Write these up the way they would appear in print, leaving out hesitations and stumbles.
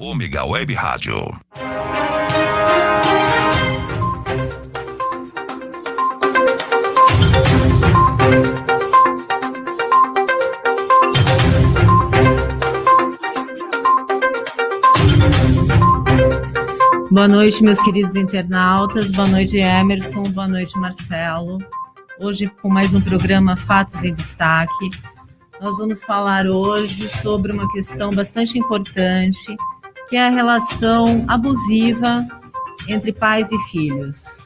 Ômega Web Rádio. Boa noite, meus queridos internautas. Boa noite, Emerson. Boa noite, Marcelo. Hoje, com mais um programa Fatos em Destaque, nós vamos falar hoje sobre uma questão bastante importante, que é a relação abusiva entre pais e filhos.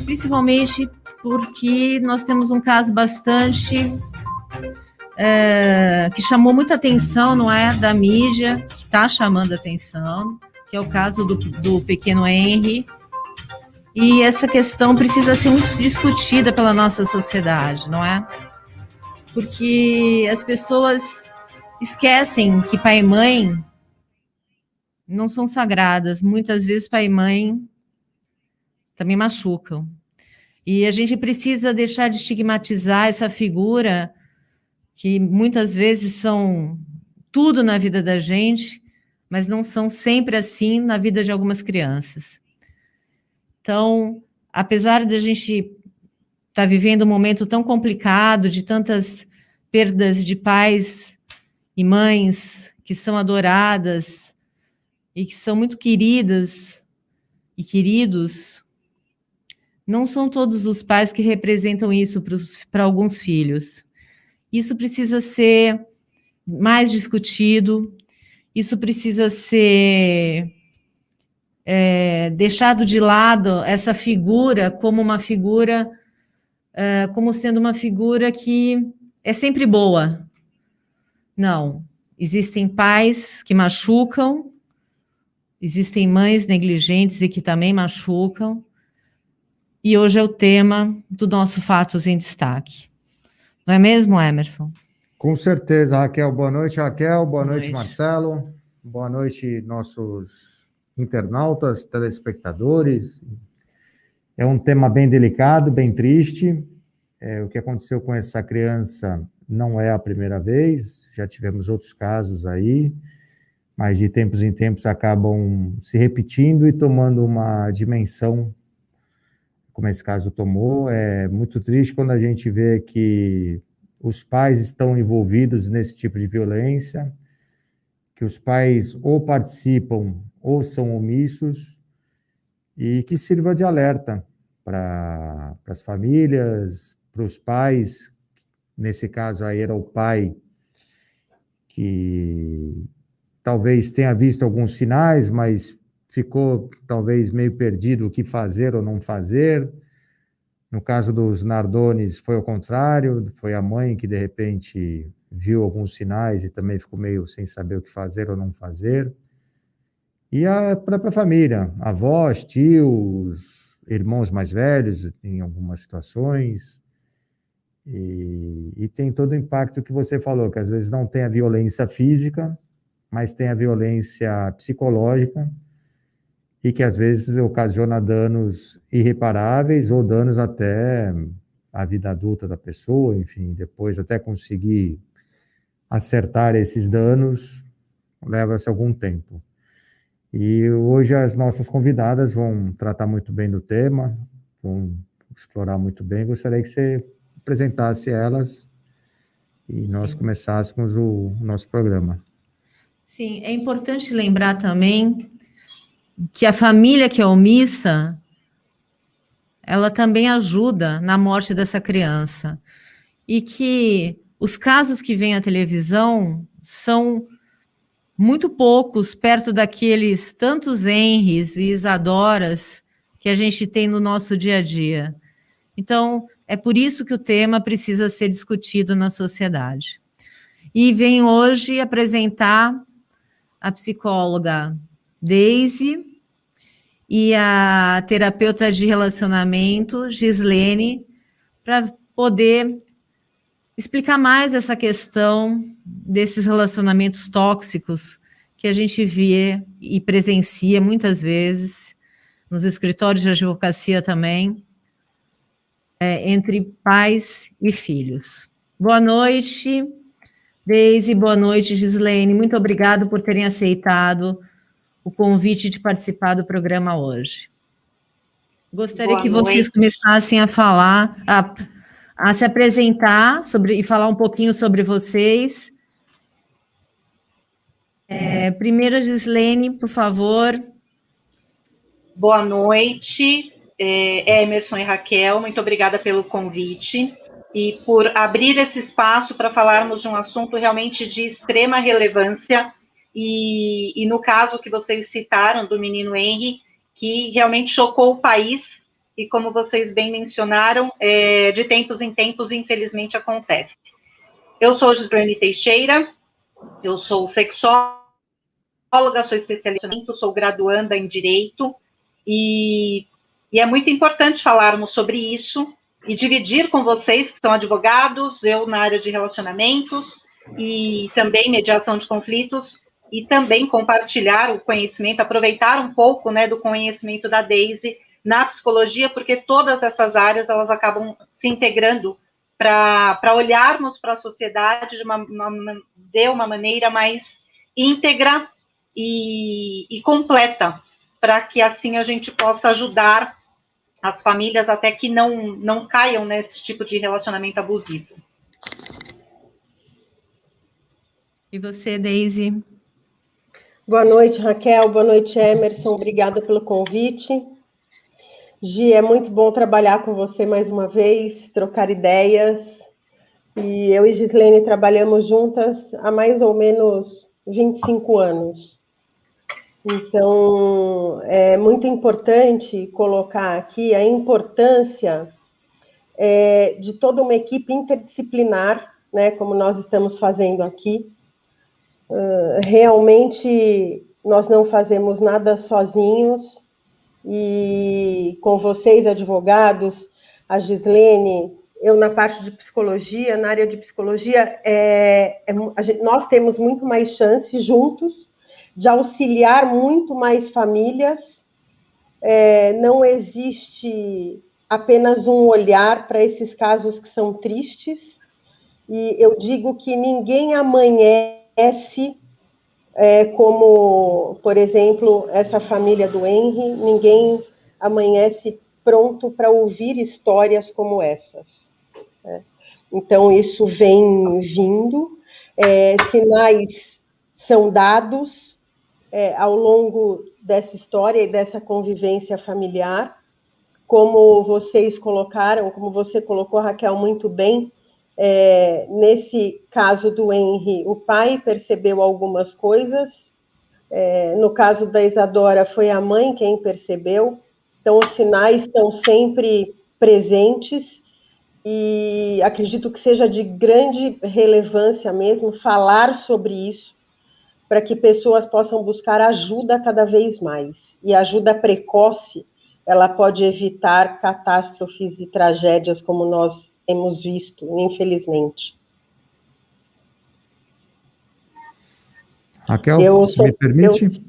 Principalmente porque nós temos um caso bastante que chamou muita atenção, não é? Da mídia, que está chamando atenção, que é o caso do pequeno Henry. E essa questão precisa ser muito discutida pela nossa sociedade, não é? Porque as pessoas esquecem que pai e mãe não são sagradas. Muitas vezes pai e mãe também machucam. E a gente precisa deixar de estigmatizar essa figura que muitas vezes são tudo na vida da gente, mas não são sempre assim na vida de algumas crianças. Então, apesar de a gente estar vivendo um momento tão complicado, de tantas perdas de pais e mães que são adoradas e que são muito queridas e queridos, não são todos os pais que representam isso para alguns filhos. Isso precisa ser mais discutido, isso precisa ser deixado de lado, essa figura como uma figura, como sendo uma figura que é sempre boa. Não, existem pais que machucam, existem mães negligentes e que também machucam, e hoje é o tema do nosso Fatos em Destaque. Não é mesmo, Emerson? Com certeza, Raquel. Boa noite, Raquel. Boa noite, Marcelo. Boa noite, nossos internautas, telespectadores. É um tema bem delicado, bem triste. O que aconteceu com essa criança não é a primeira vez, já tivemos outros casos aí, mas de tempos em tempos acabam se repetindo e tomando uma dimensão como esse caso tomou. É muito triste quando a gente vê que os pais estão envolvidos nesse tipo de violência, que os pais ou participam ou são omissos, e que sirva de alerta para as famílias, para os pais. Nesse caso aí era o pai que talvez tenha visto alguns sinais, mas ficou talvez meio perdido o que fazer ou não fazer. No caso dos Nardones foi ao contrário, foi a mãe que de repente viu alguns sinais e também ficou meio sem saber o que fazer ou não fazer. E a própria família, avós, tios, irmãos mais velhos em algumas situações. E tem todo o impacto que você falou, que às vezes não tem a violência física, mas tem a violência psicológica, e que às vezes ocasiona danos irreparáveis ou danos até a vida adulta da pessoa, enfim, depois até conseguir acertar esses danos, leva-se algum tempo. E hoje as nossas convidadas vão tratar muito bem do tema, vão explorar muito bem. Gostaria que você apresentasse elas e nós começássemos o nosso programa. Sim, é importante lembrar também que a família que é omissa, ela também ajuda na morte dessa criança. E que os casos que vêm à televisão são muito poucos perto daqueles tantos Henrys e Isadoras que a gente tem no nosso dia a dia. Então, é por isso que o tema precisa ser discutido na sociedade. E venho hoje apresentar a psicóloga Deise e a terapeuta de relacionamento, Gislene, para poder explicar mais essa questão desses relacionamentos tóxicos que a gente vê e presencia muitas vezes, nos escritórios de advocacia também, entre pais e filhos. Boa noite, Deise, boa noite, Gislene. Muito obrigado por terem aceitado o convite de participar do programa hoje. Gostaria que Boa vocês noite. começassem a falar, a se apresentar e falar um pouquinho sobre vocês. Primeiro, Gislene, por favor. Boa noite, Emerson e Raquel, muito obrigada pelo convite e por abrir esse espaço para falarmos de um assunto realmente de extrema relevância e no caso que vocês citaram do menino Henry, que realmente chocou o país e, como vocês bem mencionaram, de tempos em tempos, infelizmente, acontece. Eu sou Gislene Teixeira, eu sou sexóloga, sou especialista em sou graduanda em Direito, e é muito importante falarmos sobre isso e dividir com vocês que são advogados, eu na área de relacionamentos e também mediação de conflitos, e também compartilhar o conhecimento, aproveitar um pouco, né, do conhecimento da Daisy na psicologia, porque todas essas áreas elas acabam se integrando para olharmos para a sociedade de uma maneira mais íntegra e completa, para que assim a gente possa ajudar as famílias até que não caiam nesse tipo de relacionamento abusivo. E você, Daisy? Boa noite, Raquel. Boa noite, Emerson. Obrigada pelo convite. Gi, é muito bom trabalhar com você mais uma vez, trocar ideias. E eu e Gislene trabalhamos juntas há mais ou menos 25 anos. Então, é muito importante colocar aqui a importância de toda uma equipe interdisciplinar, né, como nós estamos fazendo aqui. Realmente, nós não fazemos nada sozinhos, e com vocês, advogados, a Gislene, eu na parte de psicologia, na área de psicologia, nós temos muito mais chance juntos de auxiliar muito mais famílias. Não existe apenas um olhar para esses casos que são tristes, e eu digo que ninguém amanhece como, por exemplo, essa família do Henry, ninguém amanhece pronto para ouvir histórias como essas. Então, isso vem vindo, sinais são dados ao longo dessa história e dessa convivência familiar. Como vocês colocaram, como você colocou, Raquel, muito bem, nesse caso do Henry, o pai percebeu algumas coisas, no caso da Isadora, foi a mãe quem percebeu, então os sinais estão sempre presentes, e acredito que seja de grande relevância mesmo falar sobre isso, para que pessoas possam buscar ajuda cada vez mais, e ajuda precoce, ela pode evitar catástrofes e tragédias como nós temos visto, infelizmente. Raquel, se me permite?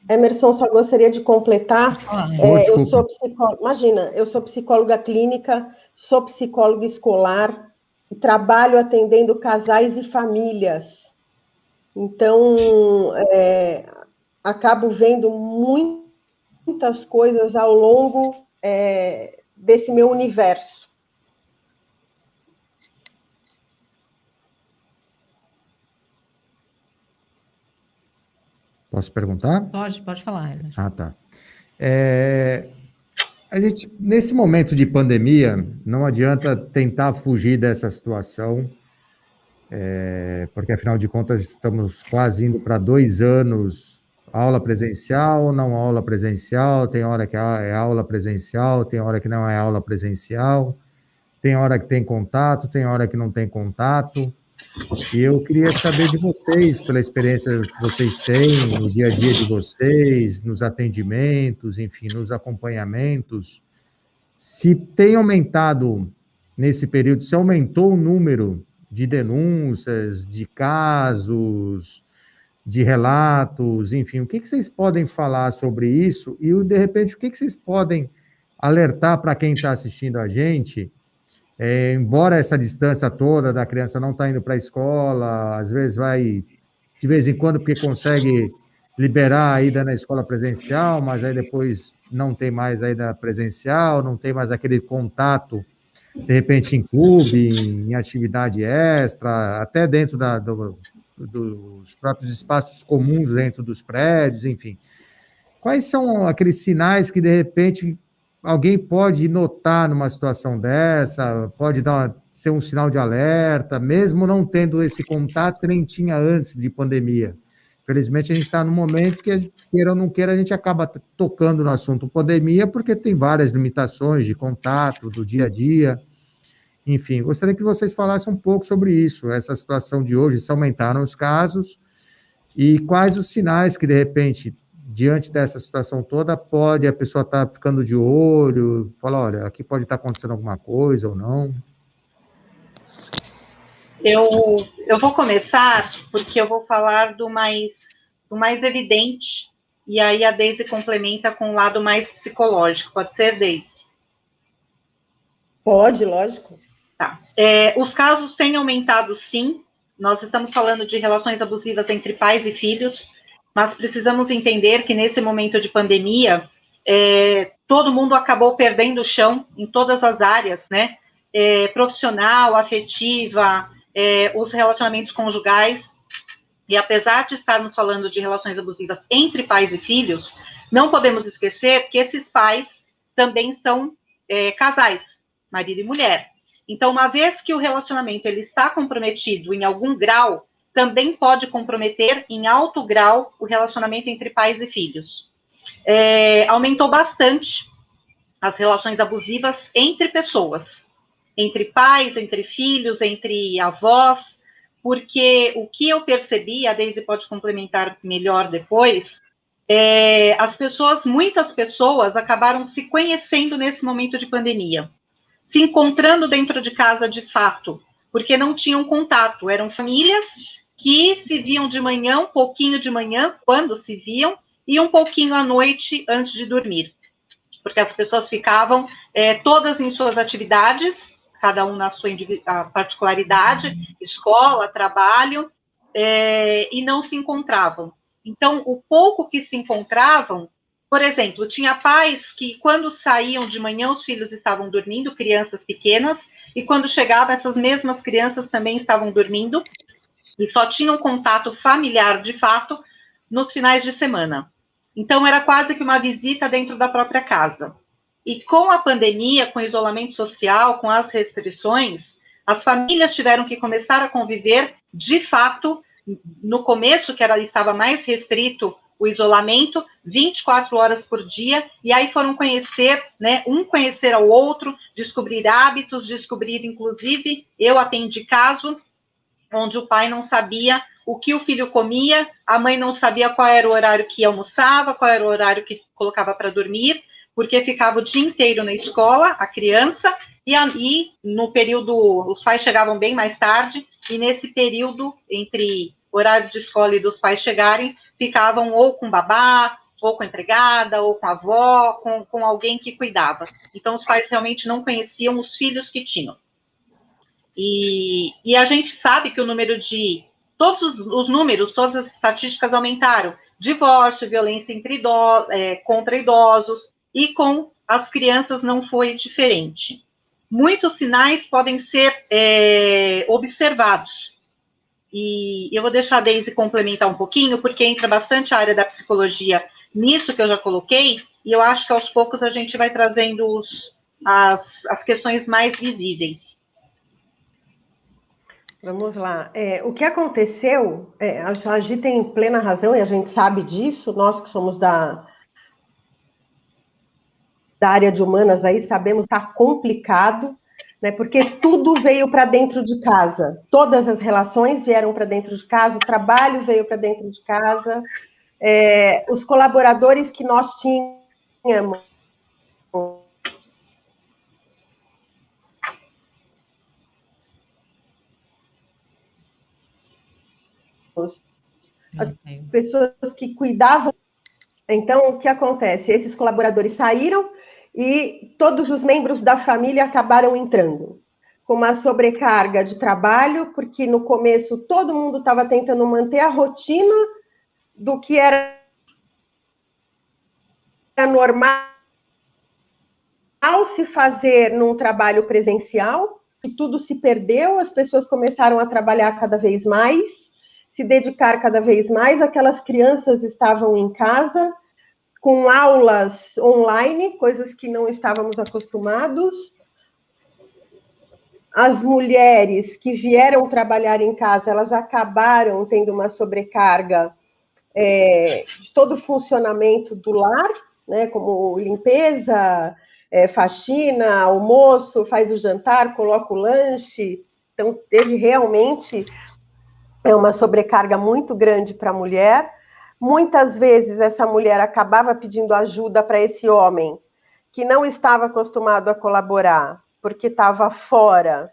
Emerson, só gostaria de completar. Eu sou psicóloga, imagina, eu sou psicóloga clínica, sou psicóloga escolar, e trabalho atendendo casais e famílias. Então, acabo vendo muitas coisas ao longo desse meu universo. Posso perguntar? Pode falar. Ah, tá. A gente, nesse momento de pandemia, não adianta tentar fugir dessa situação, porque, afinal de contas, estamos quase indo para 2 anos, aula presencial, não aula presencial, tem hora que é aula presencial, tem hora que não é aula presencial, tem hora que tem contato, tem hora que não tem contato. E eu queria saber de vocês, pela experiência que vocês têm no dia a dia de vocês, nos atendimentos, enfim, nos acompanhamentos, se tem aumentado nesse período, se aumentou o número de denúncias, de casos, de relatos, enfim, o que vocês podem falar sobre isso e, de repente, o que vocês podem alertar para quem está assistindo a gente. Embora essa distância toda da criança não está indo para a escola, às vezes vai de vez em quando porque consegue liberar a ida na escola presencial, mas aí depois não tem mais a ida presencial, não tem mais aquele contato, de repente, em clube, em atividade extra, até dentro dos próprios espaços comuns dentro dos prédios, enfim. Quais são aqueles sinais que, de repente, alguém pode notar numa situação dessa, pode ser um sinal de alerta, mesmo não tendo esse contato que nem tinha antes de pandemia? Felizmente, a gente está num momento que, queira ou não queira, a gente acaba tocando no assunto pandemia, porque tem várias limitações de contato, do dia a dia. Enfim, gostaria que vocês falassem um pouco sobre isso, essa situação de hoje, se aumentaram os casos, e quais os sinais que, de repente, diante dessa situação toda, a pessoa estar ficando de olho, falar, olha, aqui pode estar acontecendo alguma coisa ou não? Eu vou começar porque eu vou falar do mais evidente, e aí a Deise complementa com o lado mais psicológico. Pode ser, Deise? Pode, lógico. Tá. Os casos têm aumentado, sim. Nós estamos falando de relações abusivas entre pais e filhos, mas precisamos entender que nesse momento de pandemia, todo mundo acabou perdendo o chão em todas as áreas, né? Profissional, afetiva, os relacionamentos conjugais. E apesar de estarmos falando de relações abusivas entre pais e filhos, não podemos esquecer que esses pais também são casais, marido e mulher. Então, uma vez que o relacionamento ele está comprometido em algum grau, também pode comprometer em alto grau o relacionamento entre pais e filhos. Aumentou bastante as relações abusivas entre pessoas, entre pais, entre filhos, entre avós, porque o que eu percebi, a Deise pode complementar melhor depois, muitas pessoas acabaram se conhecendo nesse momento de pandemia, se encontrando dentro de casa de fato, porque não tinham contato, eram famílias que se viam de manhã, um pouquinho de manhã, quando se viam, e um pouquinho à noite antes de dormir, porque as pessoas ficavam todas em suas atividades, cada um na sua particularidade, escola, trabalho, e não se encontravam. Então, o pouco que se encontravam, por exemplo, tinha pais que, quando saíam de manhã, os filhos estavam dormindo, crianças pequenas, e quando chegavam, essas mesmas crianças também estavam dormindo, e só tinham contato familiar, de fato, nos finais de semana. Então, era quase que uma visita dentro da própria casa. E com a pandemia, com o isolamento social, com as restrições, as famílias tiveram que começar a conviver, de fato, no começo, que estava mais restrito o isolamento, 24 horas por dia, e aí foram conhecer, né, um conhecer ao outro, descobrir hábitos, descobrir, inclusive, eu atendi caso onde o pai não sabia o que o filho comia, a mãe não sabia qual era o horário que almoçava, qual era o horário que colocava para dormir, porque ficava o dia inteiro na escola, a criança, e no período, os pais chegavam bem mais tarde, e nesse período, entre horário de escola e dos pais chegarem, ficavam ou com babá, ou com a empregada, ou com a avó, com alguém que cuidava. Então, os pais realmente não conheciam os filhos que tinham. E a gente sabe que o número de... Todos os números, todas as estatísticas aumentaram. Divórcio, violência contra idosos, e com as crianças não foi diferente. Muitos sinais podem ser observados. E eu vou deixar a Deise complementar um pouquinho, porque entra bastante a área da psicologia nisso que eu já coloquei, e eu acho que aos poucos a gente vai trazendo as questões mais visíveis. Vamos lá. O que aconteceu, a Gi tem plena razão, e a gente sabe disso, nós que somos da área de humanas aí, sabemos que está complicado, né, porque tudo veio para dentro de casa, todas as relações vieram para dentro de casa, o trabalho veio para dentro de casa, os colaboradores que nós tínhamos, as pessoas que cuidavam. Então, o que acontece? Esses colaboradores saíram e todos os membros da família acabaram entrando com uma sobrecarga de trabalho, porque no começo todo mundo estava tentando manter a rotina do que era normal se fazer num trabalho presencial, e tudo se perdeu, as pessoas começaram a trabalhar cada vez mais, se dedicar cada vez mais, aquelas crianças estavam em casa, com aulas online, coisas que não estávamos acostumados. As mulheres que vieram trabalhar em casa, elas acabaram tendo uma sobrecarga de todo o funcionamento do lar, né, como limpeza, faxina, almoço, faz o jantar, coloca o lanche. Então, teve realmente uma sobrecarga muito grande para a mulher. Muitas vezes, essa mulher acabava pedindo ajuda para esse homem, que não estava acostumado a colaborar, porque estava fora.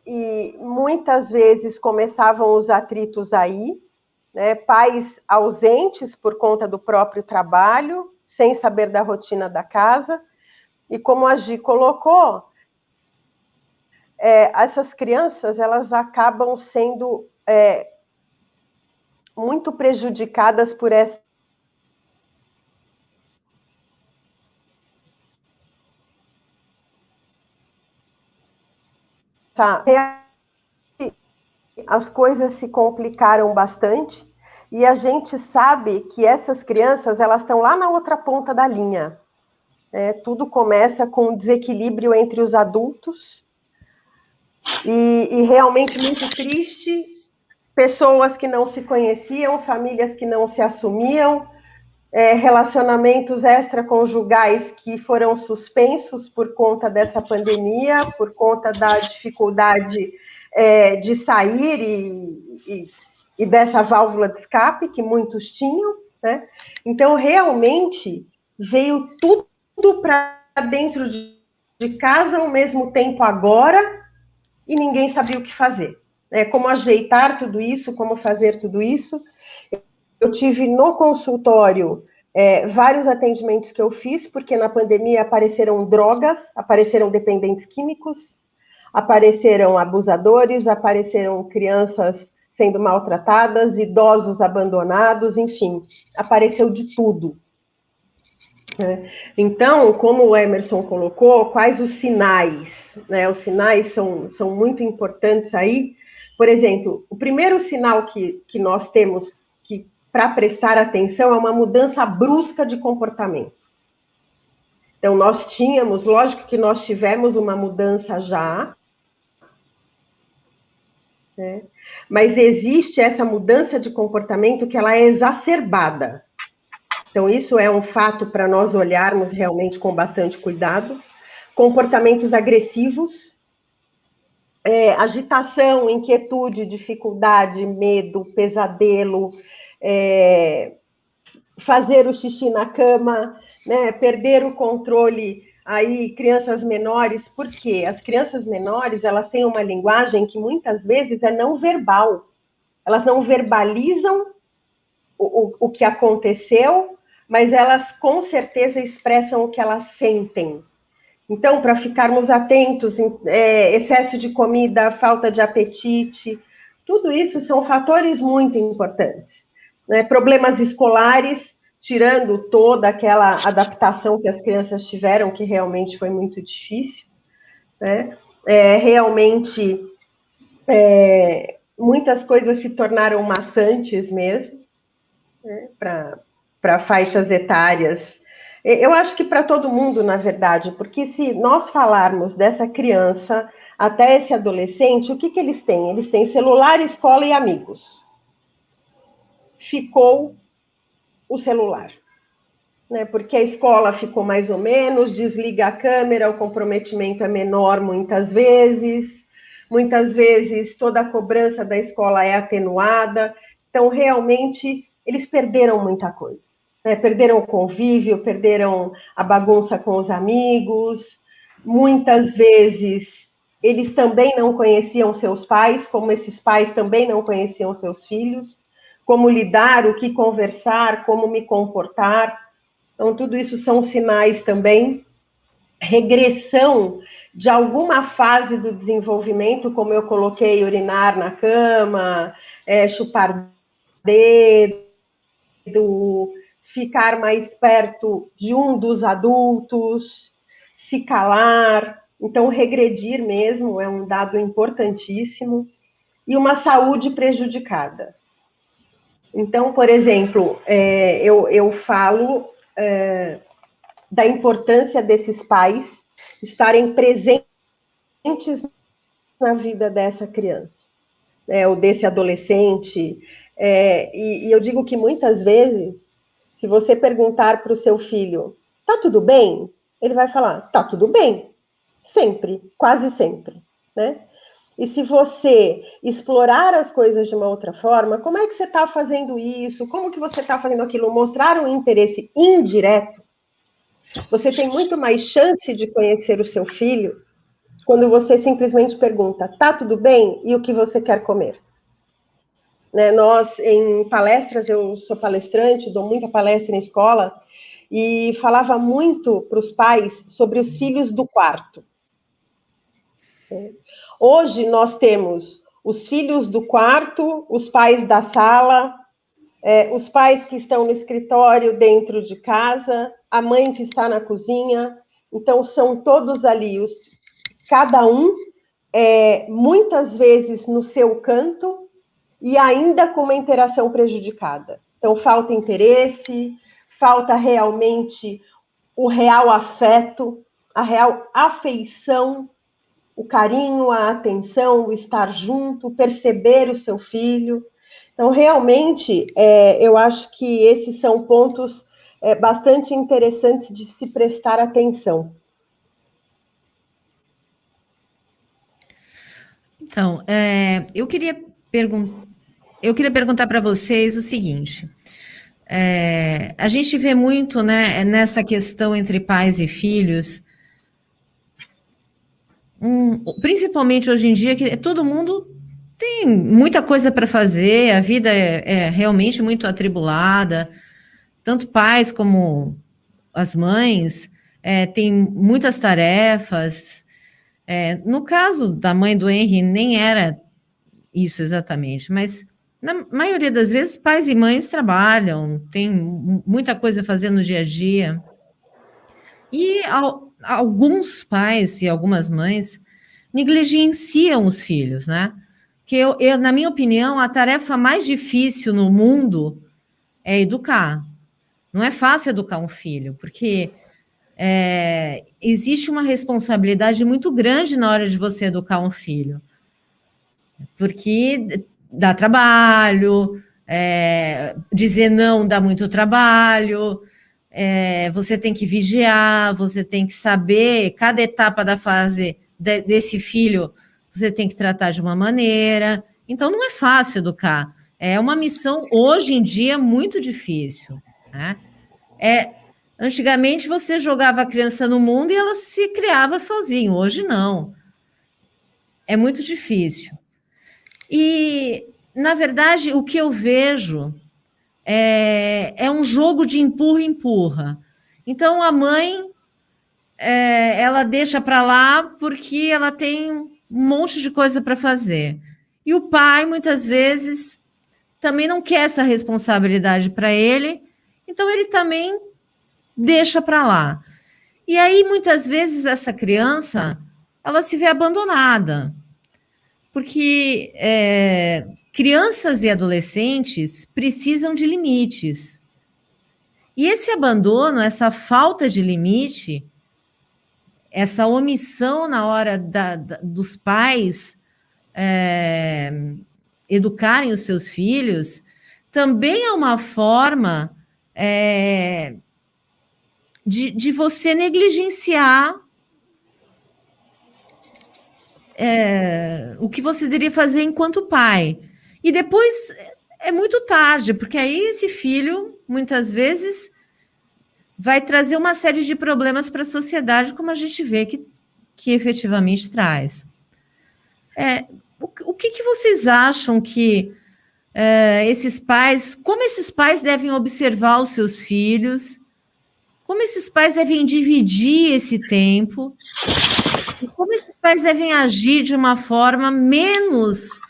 E muitas vezes começavam os atritos aí, né? Pais ausentes por conta do próprio trabalho, sem saber da rotina da casa. E como a Gi colocou, essas crianças, elas acabam sendo muito prejudicadas por essa as coisas se complicaram bastante, e a gente sabe que essas crianças, elas estão lá na outra ponta da linha. Tudo começa com um desequilíbrio entre os adultos, e realmente muito triste, pessoas que não se conheciam, famílias que não se assumiam, relacionamentos extraconjugais que foram suspensos por conta dessa pandemia, por conta da dificuldade de sair e dessa válvula de escape que muitos tinham, né? Então, realmente, veio tudo para dentro de casa ao mesmo tempo agora, e ninguém sabia o que fazer. Como ajeitar tudo isso, como fazer tudo isso. Eu tive no consultório vários atendimentos que eu fiz, porque na pandemia apareceram drogas, apareceram dependentes químicos, apareceram abusadores, apareceram crianças sendo maltratadas, idosos abandonados, enfim, apareceu de tudo. Então, como o Emerson colocou, quais os sinais? Os sinais são muito importantes aí. Por exemplo, o primeiro sinal que nós temos para prestar atenção é uma mudança brusca de comportamento. Então, lógico que nós tivemos uma mudança já, né? Mas existe essa mudança de comportamento que ela é exacerbada. Então, isso é um fato para nós olharmos realmente com bastante cuidado. Comportamentos agressivos, agitação, inquietude, dificuldade, medo, pesadelo, fazer o xixi na cama, né? Perder o controle, aí crianças menores, porque as crianças menores, elas têm uma linguagem que muitas vezes é não verbal. Elas não verbalizam o que aconteceu, mas elas com certeza expressam o que elas sentem. Então, para ficarmos atentos, excesso de comida, falta de apetite, tudo isso são fatores muito importantes. Problemas escolares, tirando toda aquela adaptação que as crianças tiveram, que realmente foi muito difícil, né? Realmente, muitas coisas se tornaram maçantes mesmo, né? Para faixas etárias. Eu acho que para todo mundo, na verdade, porque se nós falarmos dessa criança até esse adolescente, o que eles têm? Eles têm celular, escola e amigos. Ficou o celular, né? Porque a escola ficou mais ou menos, desliga a câmera, o comprometimento é menor muitas vezes toda a cobrança da escola é atenuada, então realmente eles perderam muita coisa, né? Perderam o convívio, perderam a bagunça com os amigos, muitas vezes eles também não conheciam seus pais, como esses pais também não conheciam seus filhos, como lidar, o que conversar, como me comportar. Então, tudo isso são sinais também. Regressão de alguma fase do desenvolvimento, como eu coloquei, urinar na cama, chupar dedo, ficar mais perto de um dos adultos, se calar. Então, regredir mesmo é um dado importantíssimo. E uma saúde prejudicada. Então, por exemplo, eu falo da importância desses pais estarem presentes na vida dessa criança, ou desse adolescente. E eu digo que muitas vezes, se você perguntar para o seu filho, tá tudo bem? Ele vai falar, tá tudo bem. Sempre, quase sempre, né? E se você explorar as coisas de uma outra forma, como é que você está fazendo isso? Como que você está fazendo aquilo? Mostrar um interesse indireto, você tem muito mais chance de conhecer o seu filho quando você simplesmente pergunta, tá tudo bem? E o que você quer comer? Né? Nós, em palestras, eu sou palestrante, dou muita palestra em escola, e falava muito para os pais sobre os filhos do quarto. Hoje nós temos os filhos do quarto, os pais da sala, os pais que estão no escritório dentro de casa, a mãe que está na cozinha. Então, são todos ali, cada um, muitas vezes no seu canto, e ainda com uma interação prejudicada. Então, falta interesse, falta realmente o real afeto, a real afeição, o carinho, a atenção, o estar junto, perceber o seu filho. Então, realmente, eu acho que esses são pontos bastante interessantes de se prestar atenção. Então, eu queria perguntar para vocês o seguinte. A gente vê muito, né, nessa questão entre pais e filhos, principalmente hoje em dia, que todo mundo tem muita coisa para fazer, a vida é realmente muito atribulada, tanto pais como as mães têm muitas tarefas. No caso da mãe do Henry, nem era isso exatamente, mas na maioria das vezes pais e mães trabalham, tem muita coisa a fazer no dia a dia. E alguns pais e algumas mães negligenciam os filhos, né? Que na minha opinião, a tarefa mais difícil no mundo é educar. Não é fácil educar um filho, porque existe uma responsabilidade muito grande na hora de você educar um filho. Porque dá trabalho, dizer não dá muito trabalho, você tem que vigiar, você tem que saber cada etapa da fase desse filho, você tem que tratar de uma maneira. Então, não é fácil educar. É uma missão, hoje em dia, muito difícil, né? Antigamente, você jogava a criança no mundo e ela se criava sozinha. Hoje, não. É muito difícil. E, na verdade, o que eu vejo é um jogo de empurra-empurra. Então, a mãe, ela deixa para lá porque ela tem um monte de coisa para fazer. E o pai, muitas vezes, também não quer essa responsabilidade para ele, então ele também deixa para lá. E aí, muitas vezes, essa criança, ela se vê abandonada. Porque crianças e adolescentes precisam de limites. E esse abandono, essa falta de limite, essa omissão na hora dos pais educarem os seus filhos, também é uma forma de você negligenciar o que você deveria fazer enquanto pai. E depois é muito tarde, porque aí esse filho, muitas vezes, vai trazer uma série de problemas para a sociedade, como a gente vê que efetivamente traz. O que vocês acham que como esses pais devem observar os seus filhos, como esses pais devem dividir esse tempo, e como esses pais devem agir de uma forma menos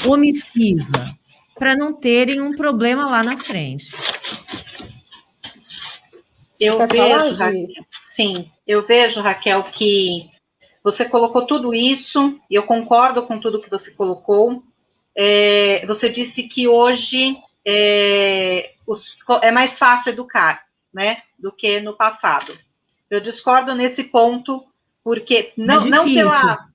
omissiva, para não terem um problema lá na frente? Eu vejo, Raquel, sim, eu vejo, Raquel, que você colocou tudo isso, e eu concordo com tudo que você colocou. Você disse que hoje é mais fácil educar, né, do que no passado. Eu discordo nesse ponto, porque não pela...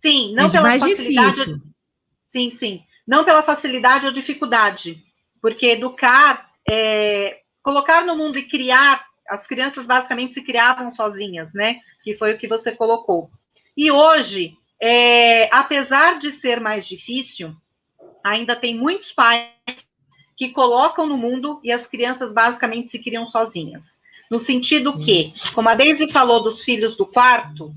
Sim, não pela facilidade... Difícil. Sim, não pela facilidade ou dificuldade, porque educar, colocar no mundo e criar, as crianças basicamente se criavam sozinhas, né, que foi o que você colocou. E hoje, apesar de ser mais difícil, ainda tem muitos pais que colocam no mundo e as crianças basicamente se criam sozinhas. No sentido que, como a Deise falou dos filhos do quarto,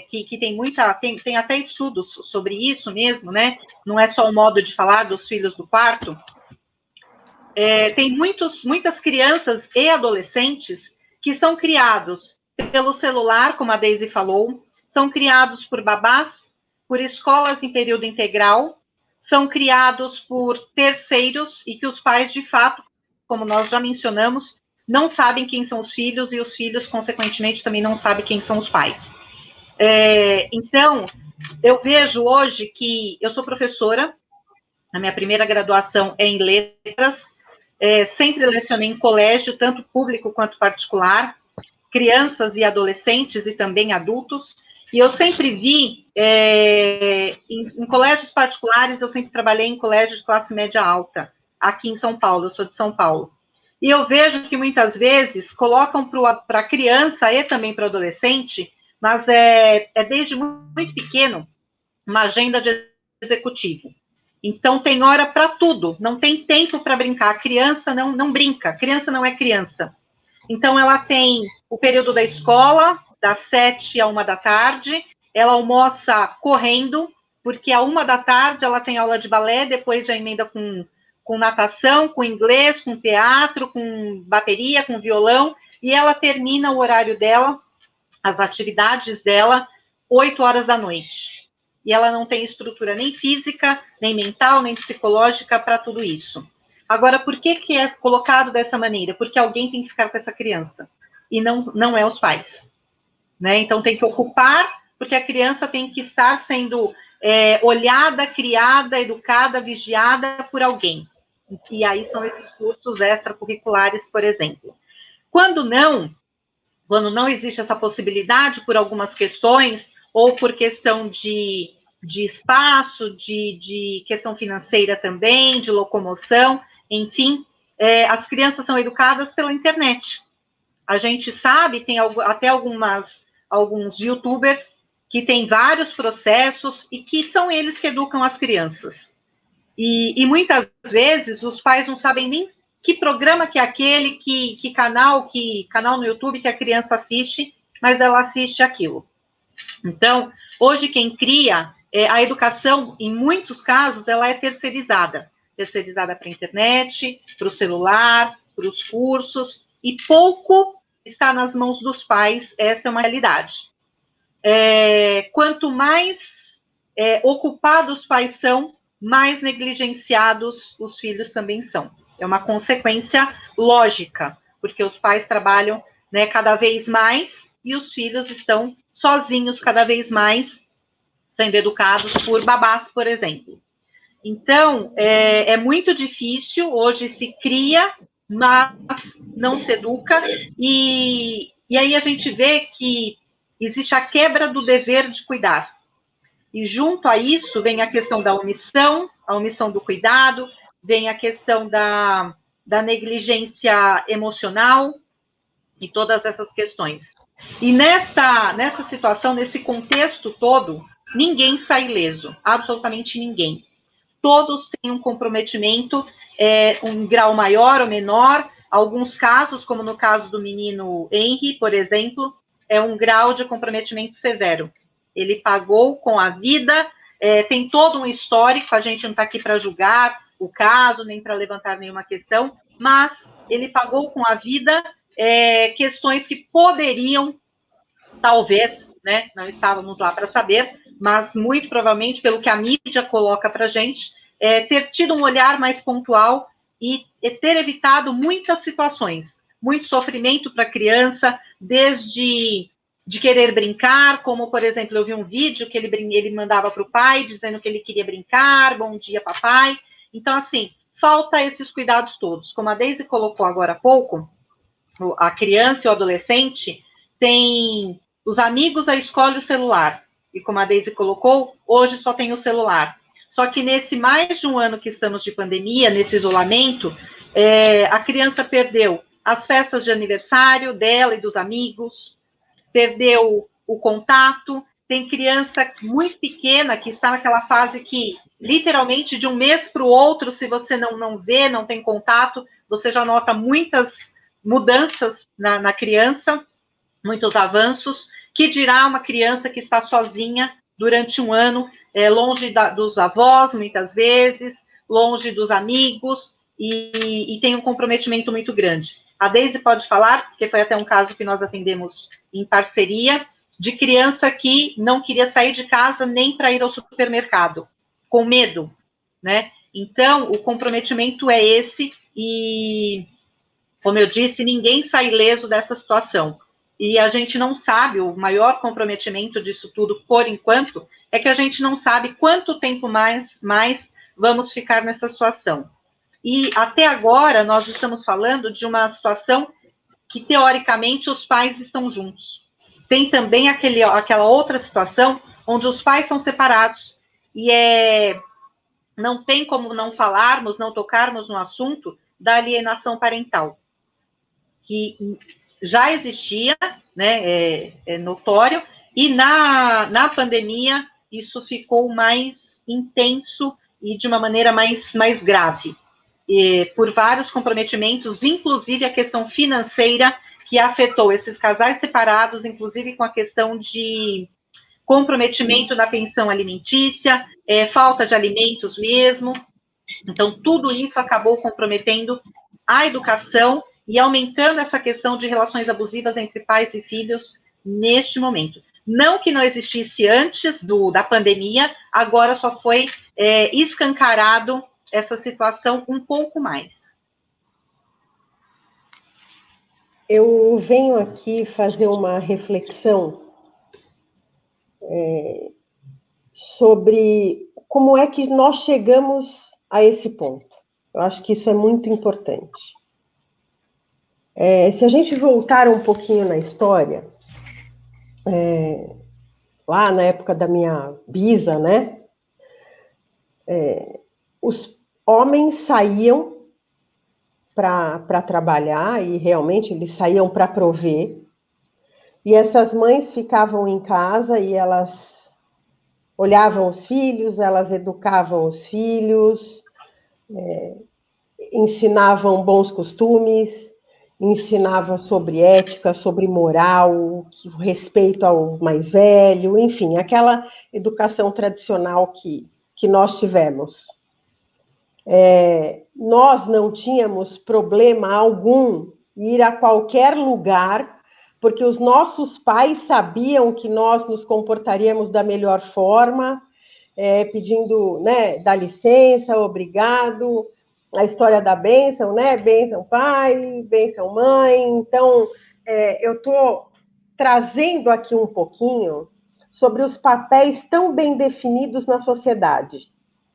que tem até estudos sobre isso mesmo, né? Não é só o modo de falar dos filhos do quarto. Tem muitas crianças e adolescentes que são criados pelo celular, como a Deise falou, são criados por babás, por escolas em período integral, são criados por terceiros e que os pais, de fato, como nós já mencionamos, não sabem quem são os filhos e os filhos, consequentemente, também não sabem quem são os pais. Então, eu vejo hoje que eu sou professora, a minha primeira graduação é em letras, sempre lecionei em colégio, tanto público quanto particular, crianças e adolescentes e também adultos, e eu sempre vi, em colégios particulares, eu sempre trabalhei em colégio de classe média alta, aqui em São Paulo, eu sou de São Paulo. E eu vejo que muitas vezes colocam para a criança e também para o adolescente, mas desde muito pequeno, uma agenda de executivo. Então, tem hora para tudo, não tem tempo para brincar. A criança não brinca, a criança não é criança. Então, ela tem o período da escola, das 7 à 1 da tarde, ela almoça correndo, porque à 1 da tarde ela tem aula de balé, depois já emenda com natação, com inglês, com teatro, com bateria, com violão, e ela termina o horário dela, as atividades dela, 8 horas da noite. E ela não tem estrutura nem física, nem mental, nem psicológica para tudo isso. Agora, por que é colocado dessa maneira? Porque alguém tem que ficar com essa criança, e não é os pais. Né? Então, tem que ocupar, porque a criança tem que estar sendo olhada, criada, educada, vigiada por alguém. E aí são esses cursos extracurriculares, por exemplo. Quando não existe essa possibilidade por algumas questões, ou por questão de espaço, de questão financeira também, de locomoção, enfim, as crianças são educadas pela internet. A gente sabe, tem até alguns youtubers que têm vários processos e que são eles que educam as crianças. E muitas vezes os pais não sabem nem que programa que é aquele, que canal no YouTube que a criança assiste, mas ela assiste aquilo. Então, hoje quem cria, a educação, em muitos casos, ela é terceirizada para a internet, para o celular, para os cursos, e pouco está nas mãos dos pais, essa é uma realidade. Quanto mais ocupados os pais são, mais negligenciados os filhos também são. É uma consequência lógica, porque os pais trabalham, né, cada vez mais e os filhos estão sozinhos cada vez mais, sendo educados por babás, por exemplo. Então, é muito difícil, hoje se cria, mas não se educa, e aí a gente vê que existe a quebra do dever de cuidar. E junto a isso vem a questão da omissão, a omissão do cuidado, vem a questão da negligência emocional e todas essas questões. E nessa situação, nesse contexto todo, ninguém sai ileso, absolutamente ninguém. Todos têm um comprometimento, um grau maior ou menor. Alguns casos, como no caso do menino Henry, por exemplo, é um grau de comprometimento severo. Ele pagou com a vida, tem todo um histórico, a gente não está aqui para julgar o caso, nem para levantar nenhuma questão, mas ele pagou com a vida questões que poderiam, talvez, né, não estávamos lá para saber, mas muito provavelmente, pelo que a mídia coloca para a gente, ter tido um olhar mais pontual e ter evitado muitas situações. muito sofrimento para a criança, desde de querer brincar, como, por exemplo, eu vi um vídeo que ele mandava para o pai, dizendo que ele queria brincar, bom dia, papai. Então, assim, falta esses cuidados todos. Como a Deise colocou agora há pouco, a criança e o adolescente tem os amigos, a escola e o celular. E como a Deise colocou, hoje só tem o celular. Só que nesse mais de um ano que estamos de pandemia, nesse isolamento, a criança perdeu as festas de aniversário dela e dos amigos, perdeu o contato. Tem criança muito pequena que está naquela fase que, literalmente, de um mês para o outro, se você não vê, não tem contato, você já nota muitas mudanças na criança, muitos avanços, que dirá uma criança que está sozinha durante um ano, longe dos avós, muitas vezes, longe dos amigos, e tem um comprometimento muito grande. A Deise pode falar, porque foi até um caso que nós atendemos em parceria, de criança que não queria sair de casa nem para ir ao supermercado, com medo, né? Então, o comprometimento é esse, e, como eu disse, ninguém sai ileso dessa situação. E a gente não sabe, o maior comprometimento disso tudo, por enquanto, é que a gente não sabe quanto tempo mais vamos ficar nessa situação. E até agora nós estamos falando de uma situação que, teoricamente, os pais estão juntos. Tem também aquela outra situação onde os pais são separados e não tem como não falarmos, não tocarmos no assunto da alienação parental, que já existia, né, é notório, e na pandemia isso ficou mais intenso e de uma maneira mais grave, por vários comprometimentos, inclusive a questão financeira, que afetou esses casais separados, inclusive com a questão de comprometimento na pensão alimentícia, falta de alimentos mesmo. Então, tudo isso acabou comprometendo a educação e aumentando essa questão de relações abusivas entre pais e filhos neste momento. Não que não existisse antes da pandemia, agora só foi escancarado essa situação um pouco mais. Eu venho aqui fazer uma reflexão sobre como é que nós chegamos a esse ponto. Eu acho que isso é muito importante. Se a gente voltar um pouquinho na história, lá na época da minha bisa, né? Os homens saíam para trabalhar, e realmente eles saíam para prover, e essas mães ficavam em casa e elas olhavam os filhos, elas educavam os filhos, ensinavam bons costumes, ensinavam sobre ética, sobre moral, respeito ao mais velho, enfim, aquela educação tradicional que nós tivemos. Nós não tínhamos problema algum ir a qualquer lugar, porque os nossos pais sabiam que nós nos comportaríamos da melhor forma, pedindo, né, dá licença, obrigado, a história da bênção, né, bênção pai, bênção mãe. Então, eu estou trazendo aqui um pouquinho sobre os papéis tão bem definidos na sociedade.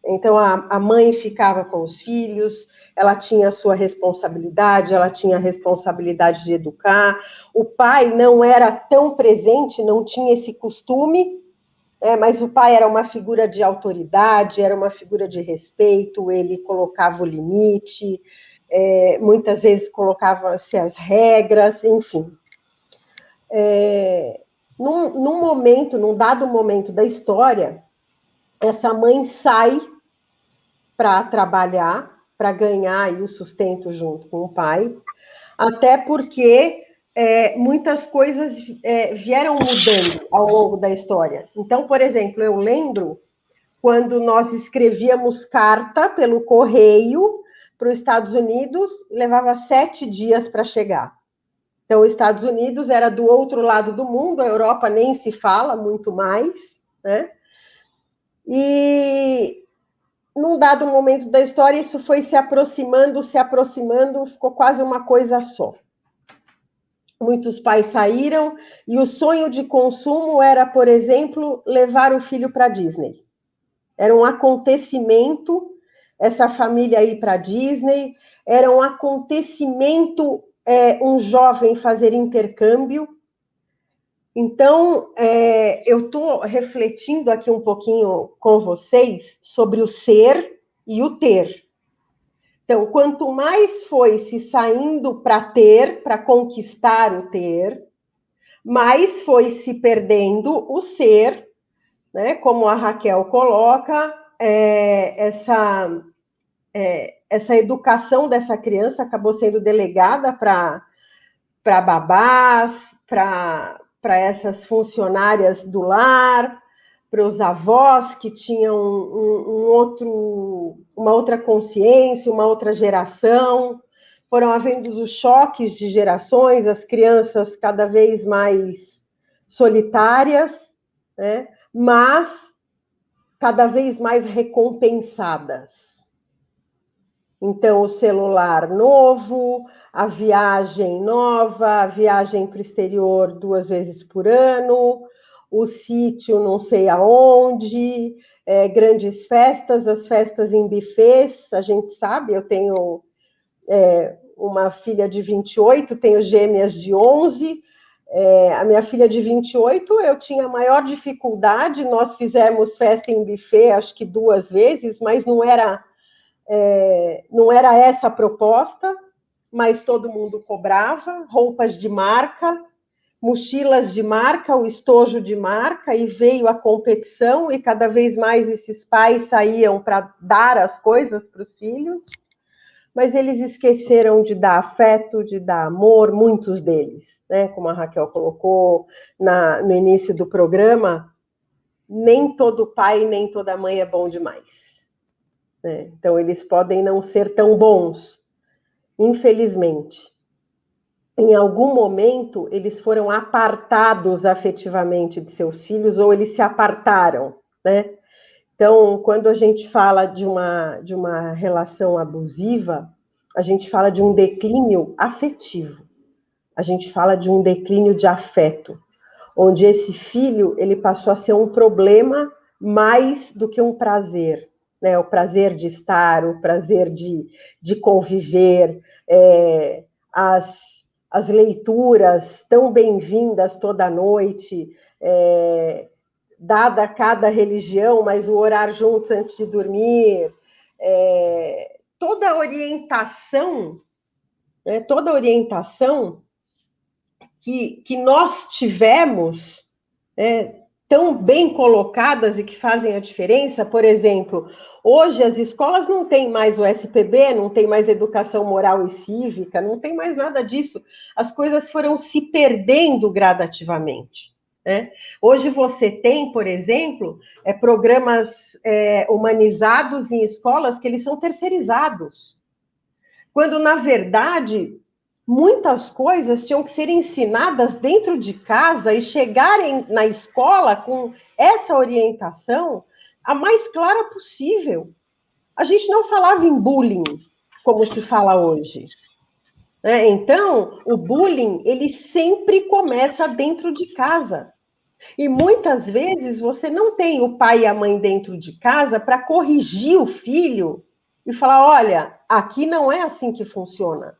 Então, a mãe ficava com os filhos, ela tinha a sua responsabilidade, ela tinha a responsabilidade de educar. O pai não era tão presente, não tinha esse costume, mas o pai era uma figura de autoridade, era uma figura de respeito, ele colocava o limite, muitas vezes colocava-se as regras, enfim. Num dado momento da história, essa mãe sai para trabalhar, para ganhar aí o sustento junto com o pai, até porque muitas coisas vieram mudando ao longo da história. Então, por exemplo, eu lembro quando nós escrevíamos carta pelo correio para os Estados Unidos, levava 7 dias para chegar. Então, os Estados Unidos era do outro lado do mundo, a Europa nem se fala muito mais, né? E num dado momento da história, isso foi se aproximando, ficou quase uma coisa só. Muitos pais saíram e o sonho de consumo era, por exemplo, levar o filho para a Disney. Era um acontecimento essa família ir para a Disney, era um acontecimento um jovem fazer intercâmbio. Então, eu estou refletindo aqui um pouquinho com vocês sobre o ser e o ter. Então, quanto mais foi se saindo para ter, para conquistar o ter, mais foi se perdendo o ser, né? Como a Raquel coloca, essa educação dessa criança acabou sendo delegada para babás, para essas funcionárias do lar, para os avós que tinham uma outra consciência, uma outra geração. Foram havendo os choques de gerações, as crianças cada vez mais solitárias, né? Mas cada vez mais recompensadas. Então, o celular novo, a viagem nova, a viagem para o exterior 2 vezes por ano, o sítio não sei aonde, grandes festas, as festas em buffets, a gente sabe, eu tenho uma filha de 28, tenho gêmeas de 11, a minha filha de 28, eu tinha maior dificuldade, nós fizemos festa em buffet, acho que 2 vezes, mas não era essa a proposta, mas todo mundo cobrava, roupas de marca, mochilas de marca, o estojo de marca, e veio a competição, e cada vez mais esses pais saíam para dar as coisas para os filhos, mas eles esqueceram de dar afeto, de dar amor, muitos deles, né? Como a Raquel colocou no início do programa, nem todo pai, nem toda mãe é bom demais. Né? Então, eles podem não ser tão bons, infelizmente. Em algum momento, eles foram apartados afetivamente de seus filhos, ou eles se apartaram, né? Então, quando a gente fala de uma relação abusiva, a gente fala de um declínio afetivo, a gente fala de um declínio de afeto, onde esse filho ele passou a ser um problema mais do que um prazer, né? O prazer de estar, o prazer de conviver, as leituras tão bem-vindas toda noite, dada cada religião, mas o orar juntos antes de dormir, toda a orientação, né, que nós tivemos, tão bem colocadas e que fazem a diferença. Por exemplo, hoje as escolas não têm mais o SPB, não tem mais educação moral e cívica, não tem mais nada disso. As coisas foram se perdendo gradativamente. Né? Hoje você tem, por exemplo, programas humanizados em escolas que eles são terceirizados, quando, na verdade, muitas coisas tinham que ser ensinadas dentro de casa e chegarem na escola com essa orientação a mais clara possível. A gente não falava em bullying, como se fala hoje. Então, o bullying, ele sempre começa dentro de casa. E muitas vezes você não tem o pai e a mãe dentro de casa para corrigir o filho e falar, olha, aqui não é assim que funciona.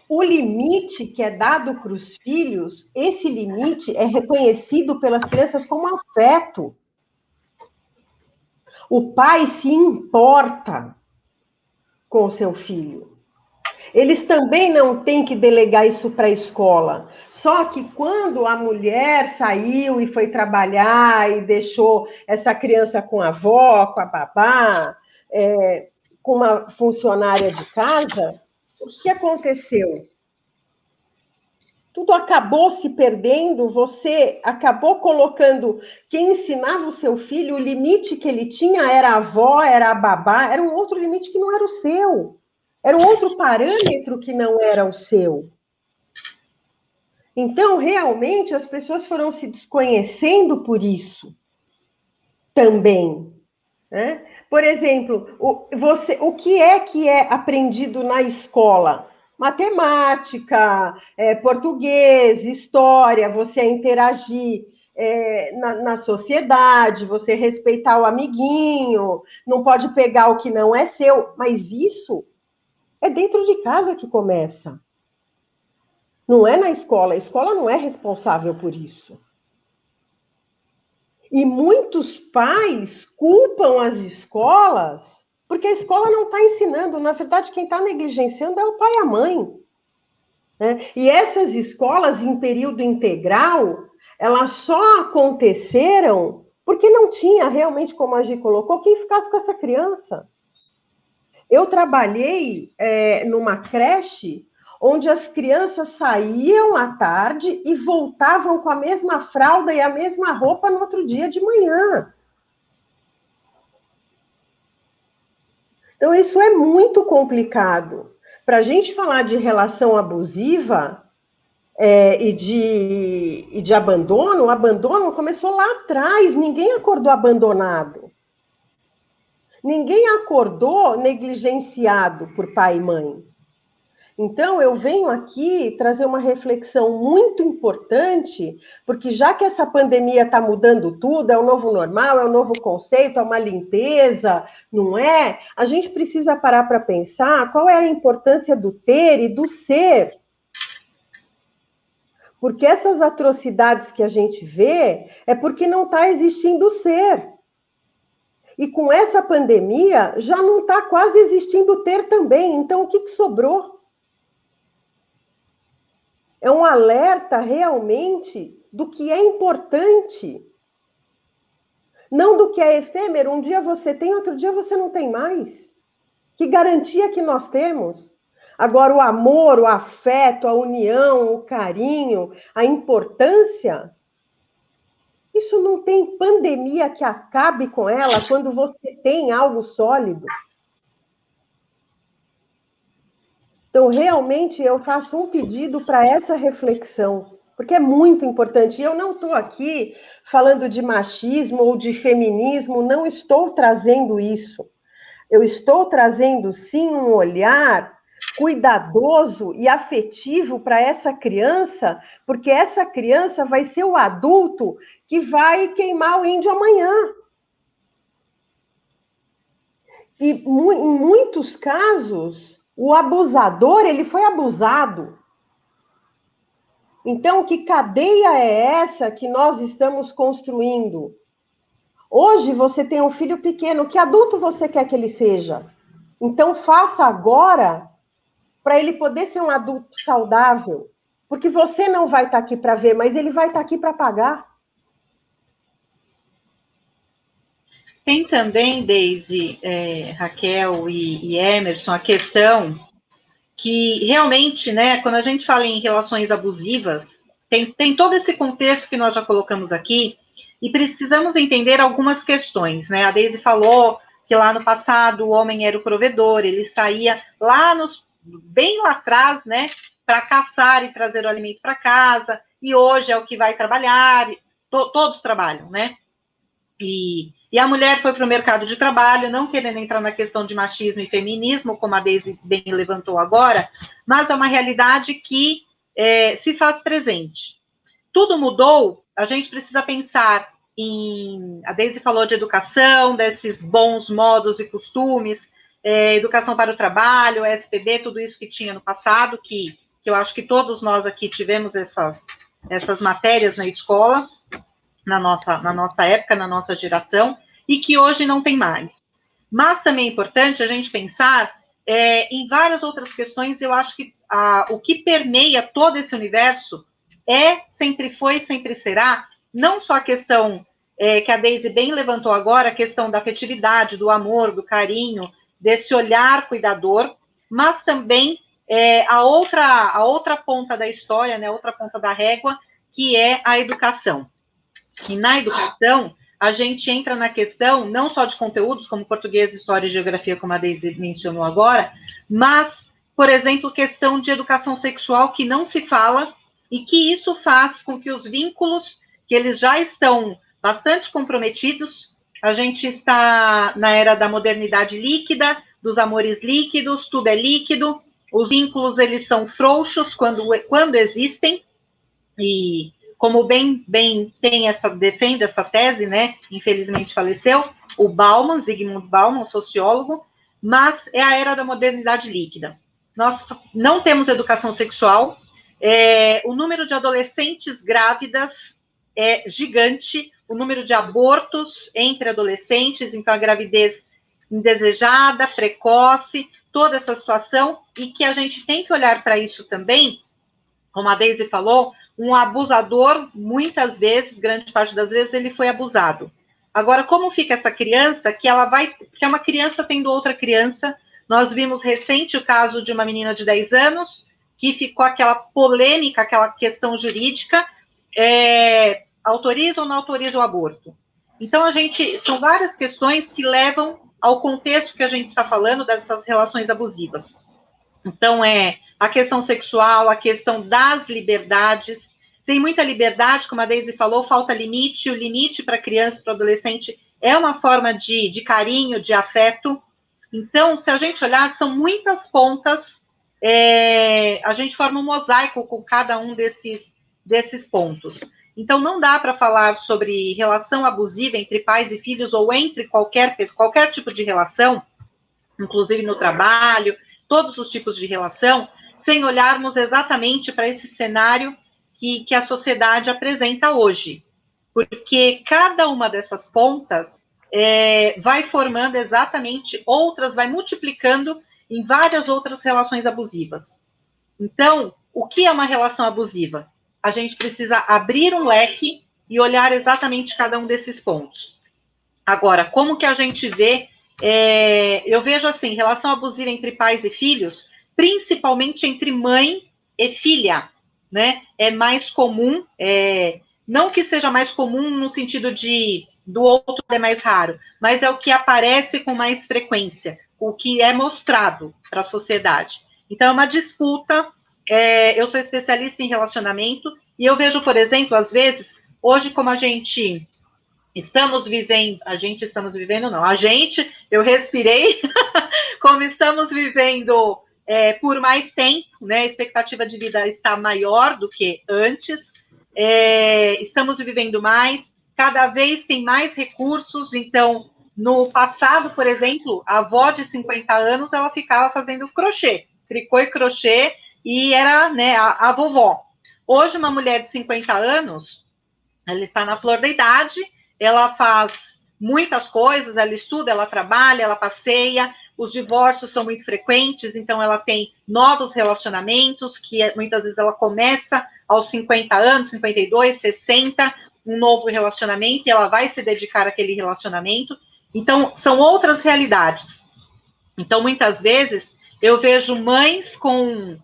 O limite que é dado para os filhos, esse limite é reconhecido pelas crianças como afeto. O pai se importa com o seu filho. Eles também não têm que delegar isso para a escola. Só que quando a mulher saiu e foi trabalhar e deixou essa criança com a avó, com a babá, com uma funcionária de casa, o que aconteceu? Tudo acabou se perdendo, você acabou colocando quem ensinava o seu filho, o limite que ele tinha era a avó, era a babá, era um outro limite que não era o seu. Era um outro parâmetro que não era o seu. Então, realmente, as pessoas foram se desconhecendo por isso também. Né? Por exemplo, o que é aprendido na escola? matemática, português, história, você interagir na sociedade, você respeitar o amiguinho, não pode pegar o que não é seu, mas isso é dentro de casa que começa. Não é na escola, a escola não é responsável por isso. E muitos pais culpam as escolas porque a escola não está ensinando. Na verdade, quem está negligenciando é o pai e a mãe. Né? E essas escolas em período integral, elas só aconteceram porque não tinha realmente, como a Gi colocou, quem ficasse com essa criança. Eu trabalhei numa creche onde as crianças saíam à tarde e voltavam com a mesma fralda e a mesma roupa no outro dia de manhã. Então, isso é muito complicado. Para a gente falar de relação abusiva e de abandono, o abandono começou lá atrás, ninguém acordou abandonado. Ninguém acordou negligenciado por pai e mãe. Então, eu venho aqui trazer uma reflexão muito importante, porque já que essa pandemia está mudando tudo, é o novo normal, é o novo conceito, é uma limpeza, não é? A gente precisa parar para pensar qual é a importância do ter e do ser. Porque essas atrocidades que a gente vê é porque não está existindo o ser. E com essa pandemia, já não está quase existindo o ter também. Então, o que sobrou? É um alerta realmente do que é importante. Não do que é efêmero. Um dia você tem, outro dia você não tem mais. Que garantia que nós temos? Agora, o amor, o afeto, a união, o carinho, a importância, isso não tem pandemia que acabe com ela quando você tem algo sólido. Então, realmente, eu faço um pedido para essa reflexão, porque é muito importante. E eu não estou aqui falando de machismo ou de feminismo, não estou trazendo isso. Eu estou trazendo, sim, um olhar cuidadoso e afetivo para essa criança, porque essa criança vai ser o adulto que vai queimar o índio amanhã. E em muitos casos, o abusador, ele foi abusado. Então, que cadeia é essa que nós estamos construindo? Hoje você tem um filho pequeno, que adulto você quer que ele seja? Então, faça agora para ele poder ser um adulto saudável. Porque você não vai estar aqui para ver, mas ele vai estar aqui para pagar. Tem também, Deise, Raquel e Emerson, a questão que realmente, né, quando a gente fala em relações abusivas, tem todo esse contexto que nós já colocamos aqui, e precisamos entender algumas questões, né? A Deise falou que lá no passado o homem era o provedor, ele saía bem lá atrás, né, para caçar e trazer o alimento para casa, e hoje é o que vai trabalhar, todos trabalham, né? E a mulher foi para o mercado de trabalho, não querendo entrar na questão de machismo e feminismo, como a Deise bem levantou agora, mas é uma realidade que se faz presente. Tudo mudou, a gente precisa pensar a Deise falou de educação, desses bons modos e costumes, educação para o trabalho, SPB, tudo isso que tinha no passado, que eu acho que todos nós aqui tivemos essas matérias na escola, na nossa época, na nossa geração, e que hoje não tem mais. Mas também é importante a gente pensar em várias outras questões. Eu acho que o que permeia todo esse universo sempre foi, sempre será, não só a questão que a Deise bem levantou agora, a questão da afetividade, do amor, do carinho, desse olhar cuidador, mas também a outra ponta da história, né, a outra ponta da régua, que é a educação. E na educação, a gente entra na questão não só de conteúdos, como português, história e geografia, como a Deise mencionou agora, mas, por exemplo, questão de educação sexual que não se fala, e que isso faz com que os vínculos, que eles já estão bastante comprometidos, a gente está na era da modernidade líquida, dos amores líquidos, tudo é líquido, Os vínculos, eles são frouxos quando existem, e como bem defende essa tese, né, infelizmente faleceu, o Bauman, Zygmunt Bauman, sociólogo, mas é a era da modernidade líquida. Nós não temos educação sexual, o número de adolescentes grávidas é gigante, o número de abortos entre adolescentes, então a gravidez indesejada, precoce, toda essa situação, e que a gente tem que olhar para isso também, como a Deise falou, um abusador, muitas vezes, grande parte das vezes, ele foi abusado. Agora, como fica essa criança, que é uma criança tendo outra criança? Nós vimos recente o caso de uma menina de 10 anos, que ficou aquela polêmica, aquela questão jurídica, autoriza ou não autoriza o aborto? Então, são várias questões que levam ao contexto que a gente está falando dessas relações abusivas. Então, a questão sexual, a questão das liberdades. Tem muita liberdade, como a Deise falou, falta limite. O limite para a criança, para o adolescente, é uma forma de carinho, de afeto. Então, se a gente olhar, são muitas pontas, a gente forma um mosaico com cada um desses pontos. Então, não dá para falar sobre relação abusiva entre pais e filhos ou entre qualquer tipo de relação, inclusive no trabalho, todos os tipos de relação, sem olharmos exatamente para esse cenário que a sociedade apresenta hoje. Porque cada uma dessas pontas vai formando exatamente outras, vai multiplicando em várias outras relações abusivas. Então, o que é uma relação abusiva? A gente precisa abrir um leque e olhar exatamente cada um desses pontos. Agora, como que a gente vê? Eu vejo assim, relação abusiva entre pais e filhos, principalmente entre mãe e filha, né? É mais comum, não que seja mais comum no sentido do outro é mais raro, mas é o que aparece com mais frequência, o que é mostrado para a sociedade. Então, é uma disputa. Eu sou especialista em relacionamento e eu vejo, por exemplo, às vezes, hoje, como eu respirei, como estamos vivendo por mais tempo, né, a expectativa de vida está maior do que antes, estamos vivendo mais, cada vez tem mais recursos. Então, no passado, por exemplo, a avó de 50 anos, ela ficava fazendo crochê, tricô e crochê, e era, né, a vovó. Hoje, uma mulher de 50 anos, ela está na flor da idade, ela faz muitas coisas, ela estuda, ela trabalha, ela passeia, os divórcios são muito frequentes, então ela tem novos relacionamentos, que muitas vezes ela começa aos 50 anos, 52, 60, um novo relacionamento, e ela vai se dedicar àquele relacionamento. Então, são outras realidades. Então, muitas vezes, eu vejo mães com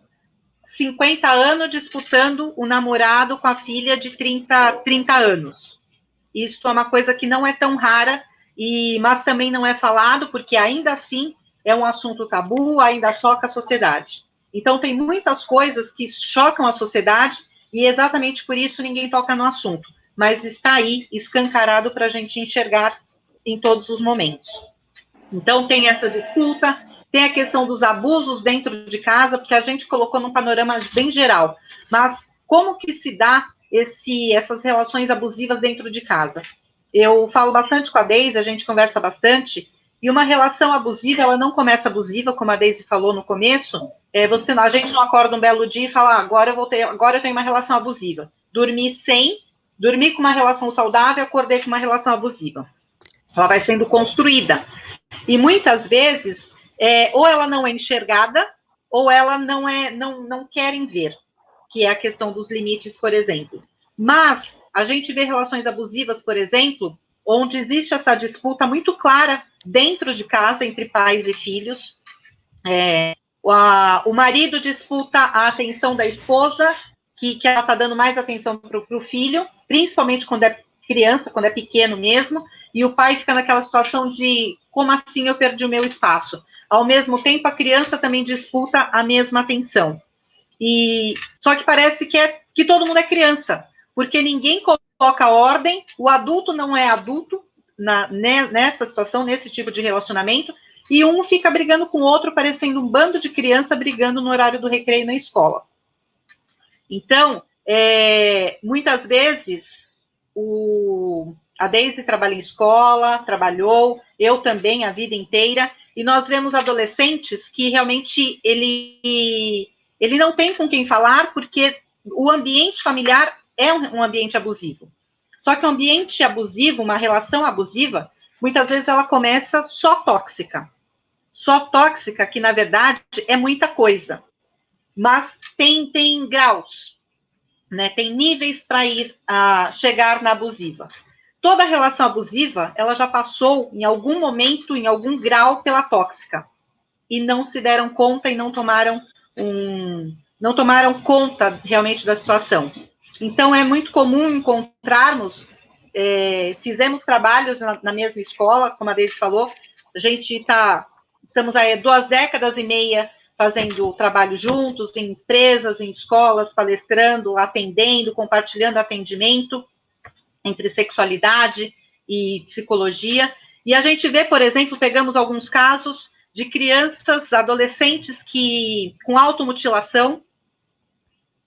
50 anos disputando o namorado com a filha de 30 anos. Isso é uma coisa que não é tão rara, mas também não é falado, porque ainda assim é um assunto tabu, ainda choca a sociedade. Então, tem muitas coisas que chocam a sociedade e exatamente por isso ninguém toca no assunto. Mas está aí, escancarado para a gente enxergar em todos os momentos. Então, tem essa disputa, tem a questão dos abusos dentro de casa, porque a gente colocou num panorama bem geral. Mas como que se dá essas relações abusivas dentro de casa? Eu falo bastante com a Deise, a gente conversa bastante, e uma relação abusiva, ela não começa abusiva, como a Deise falou no começo. A gente não acorda um belo dia e fala, agora eu tenho uma relação abusiva. Dormi com uma relação saudável, acordei com uma relação abusiva. Ela vai sendo construída. E muitas vezes, ou ela não é enxergada, ou ela não querem ver, que é a questão dos limites, por exemplo. Mas a gente vê relações abusivas, por exemplo, onde existe essa disputa muito clara dentro de casa, entre pais e filhos. O marido disputa a atenção da esposa, que ela está dando mais atenção para o filho, principalmente quando é criança, quando é pequeno mesmo, e o pai fica naquela situação de, como assim eu perdi o meu espaço? Ao mesmo tempo, a criança também disputa a mesma atenção. Só que parece que todo mundo é criança, porque ninguém coloca ordem, o adulto não é adulto nessa situação, nesse tipo de relacionamento, e um fica brigando com o outro, parecendo um bando de criança brigando no horário do recreio na escola. Então, muitas vezes, a Deise trabalha em escola, trabalhou, eu também a vida inteira, e nós vemos adolescentes que realmente ele não tem com quem falar, porque o ambiente familiar é um ambiente abusivo. Só que o ambiente abusivo, uma relação abusiva, muitas vezes ela começa só tóxica. Só tóxica, que na verdade é muita coisa. Mas tem graus, né? Tem níveis para chegar na abusiva. Toda relação abusiva, ela já passou em algum momento, em algum grau, pela tóxica. E não se deram conta e não tomaram conta realmente da situação. Então, é muito comum encontrarmos, fizemos trabalhos na mesma escola, como a Deise falou, a gente estamos aí 2 décadas e meia fazendo trabalho juntos, em empresas, em escolas, palestrando, atendendo, compartilhando atendimento entre sexualidade e psicologia. E a gente vê, por exemplo, pegamos alguns casos de crianças, adolescentes com automutilação,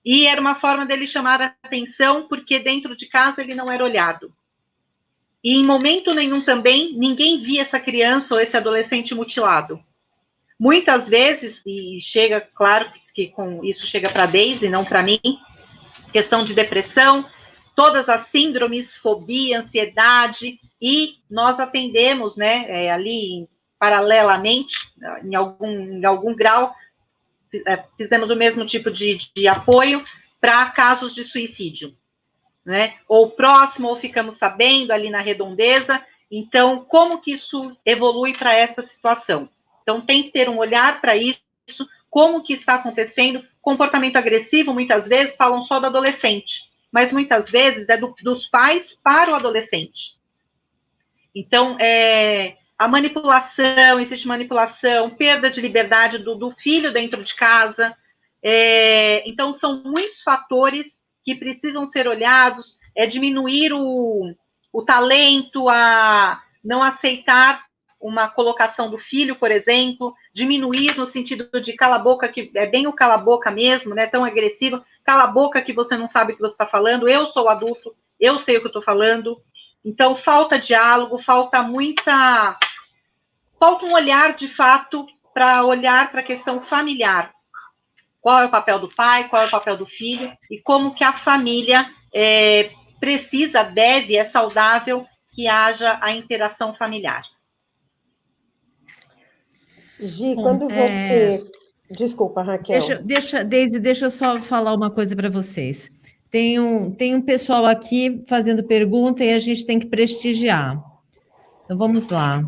e era uma forma dele chamar a atenção, porque dentro de casa ele não era olhado. E em momento nenhum também, ninguém via essa criança ou esse adolescente mutilado. Muitas vezes, e chega, claro, que com isso chega para a Deise, não para mim, questão de depressão, todas as síndromes, fobia, ansiedade, e nós atendemos, né, ali paralelamente, em algum grau, fizemos o mesmo tipo de apoio para casos de suicídio, né? Ou próximo, ou ficamos sabendo ali na redondeza. Então, como que isso evolui para essa situação? Então, tem que ter um olhar para isso, como que está acontecendo. Comportamento agressivo, muitas vezes, falam só do adolescente, mas muitas vezes é dos pais para o adolescente. Então, a manipulação, existe manipulação, perda de liberdade do filho dentro de casa. Então, são muitos fatores que precisam ser olhados, diminuir o talento, a não aceitar uma colocação do filho, por exemplo, diminuir no sentido de cala a boca, que é bem o cala a boca mesmo, né, tão agressivo, cala a boca que você não sabe o que você está falando, eu sou adulto, eu sei o que eu estou falando. Então, falta diálogo, falta um olhar, de fato, para olhar para a questão familiar. Qual é o papel do pai, qual é o papel do filho, e como que a família é saudável que haja a interação familiar. Gi, quando você... Desculpa, Raquel. Deise, deixa eu só falar uma coisa para vocês. Tem um pessoal aqui fazendo pergunta e a gente tem que prestigiar. Então, vamos lá.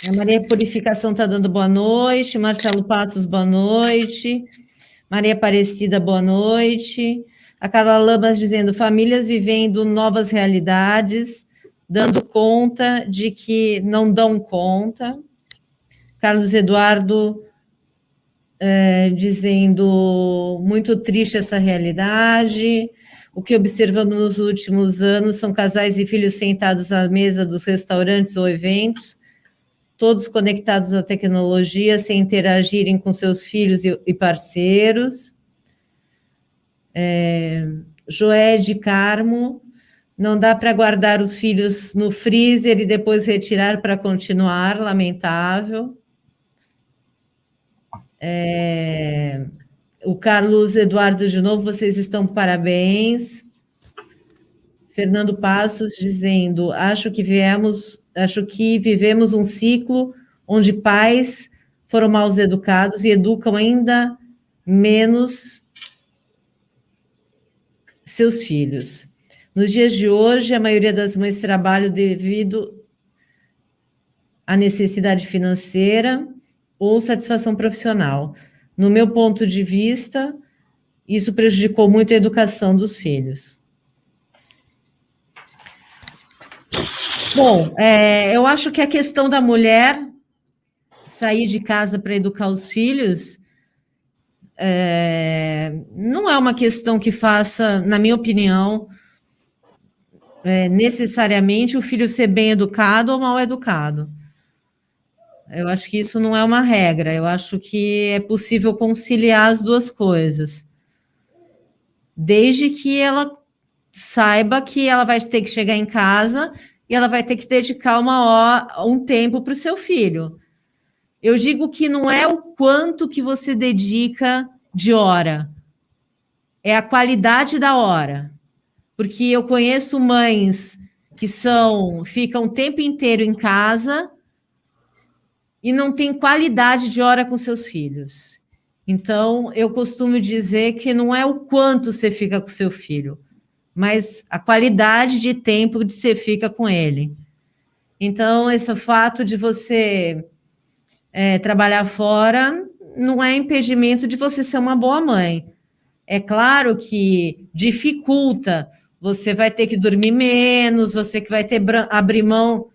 A Maria Purificação está dando boa noite. Marcelo Passos, boa noite. Maria Aparecida, boa noite. A Carla Lamas dizendo, famílias vivendo novas realidades, dando conta de que não dão conta. Carlos Eduardo dizendo, muito triste essa realidade. O que observamos nos últimos anos são casais e filhos sentados à mesa dos restaurantes ou eventos, todos conectados à tecnologia, sem interagirem com seus filhos e parceiros. Joé de Carmo, não dá para guardar os filhos no freezer e depois retirar para continuar, lamentável. O Carlos Eduardo, de novo, vocês estão parabéns. Fernando Passos dizendo, acho que vivemos um ciclo onde pais foram mal educados e educam ainda menos seus filhos. Nos dias de hoje, a maioria das mães trabalham devido à necessidade financeira ou satisfação profissional. No meu ponto de vista, isso prejudicou muito a educação dos filhos. Bom, eu acho que a questão da mulher sair de casa para educar os filhos não é uma questão que faça, na minha opinião, necessariamente o filho ser bem educado ou mal educado. Eu acho que isso não é uma regra. Eu acho que é possível conciliar as duas coisas, desde que ela saiba que ela vai ter que chegar em casa e ela vai ter que dedicar um tempo para o seu filho. Eu digo que não é o quanto que você dedica de hora, é a qualidade da hora. Porque eu conheço mães que ficam o tempo inteiro em casa e não tem qualidade de hora com seus filhos. Então, eu costumo dizer que não é o quanto você fica com seu filho, mas a qualidade de tempo que você fica com ele. Então, esse fato de você trabalhar fora não é impedimento de você ser uma boa mãe. É claro que dificulta, você vai ter que dormir menos, você que vai ter abrir mão,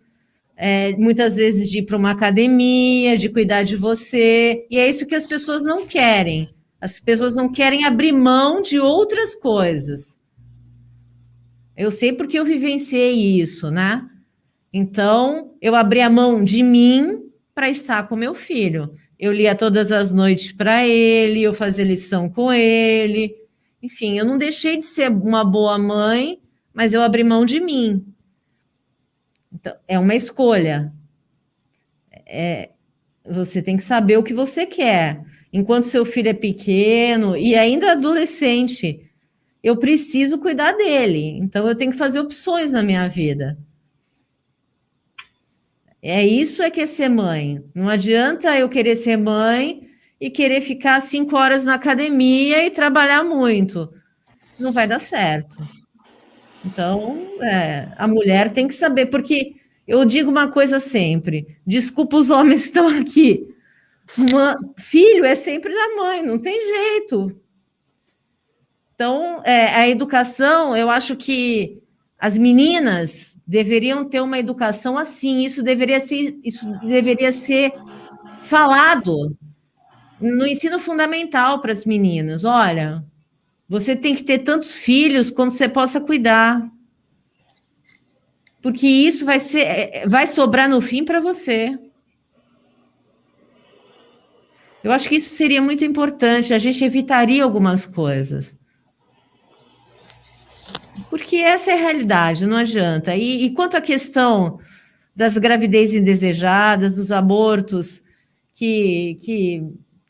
muitas vezes, de ir para uma academia, de cuidar de você, e é isso que as pessoas não querem. As pessoas não querem abrir mão de outras coisas. Eu sei porque eu vivenciei isso, né? Então, eu abri a mão de mim para estar com meu filho. Eu lia todas as noites para ele, eu fazia lição com ele. Enfim, eu não deixei de ser uma boa mãe, mas eu abri mão de mim. Então, é uma escolha. Você tem que saber o que você quer. Enquanto seu filho é pequeno e ainda adolescente, eu preciso cuidar dele. Então, eu tenho que fazer opções na minha vida. Isso que é ser mãe. Não adianta eu querer ser mãe e querer ficar 5 horas na academia e trabalhar muito. Não vai dar certo. Então, a mulher tem que saber, porque eu digo uma coisa sempre, desculpa os homens que estão aqui, filho é sempre da mãe, não tem jeito. Então, a educação, eu acho que as meninas deveriam ter uma educação assim, isso deveria ser falado no ensino fundamental para as meninas. Olha, você tem que ter tantos filhos quanto você possa cuidar, porque isso vai sobrar no fim para você. Eu acho que isso seria muito importante, a gente evitaria algumas coisas. Porque essa é a realidade, não adianta. E quanto à questão das gravidez indesejadas, dos abortos que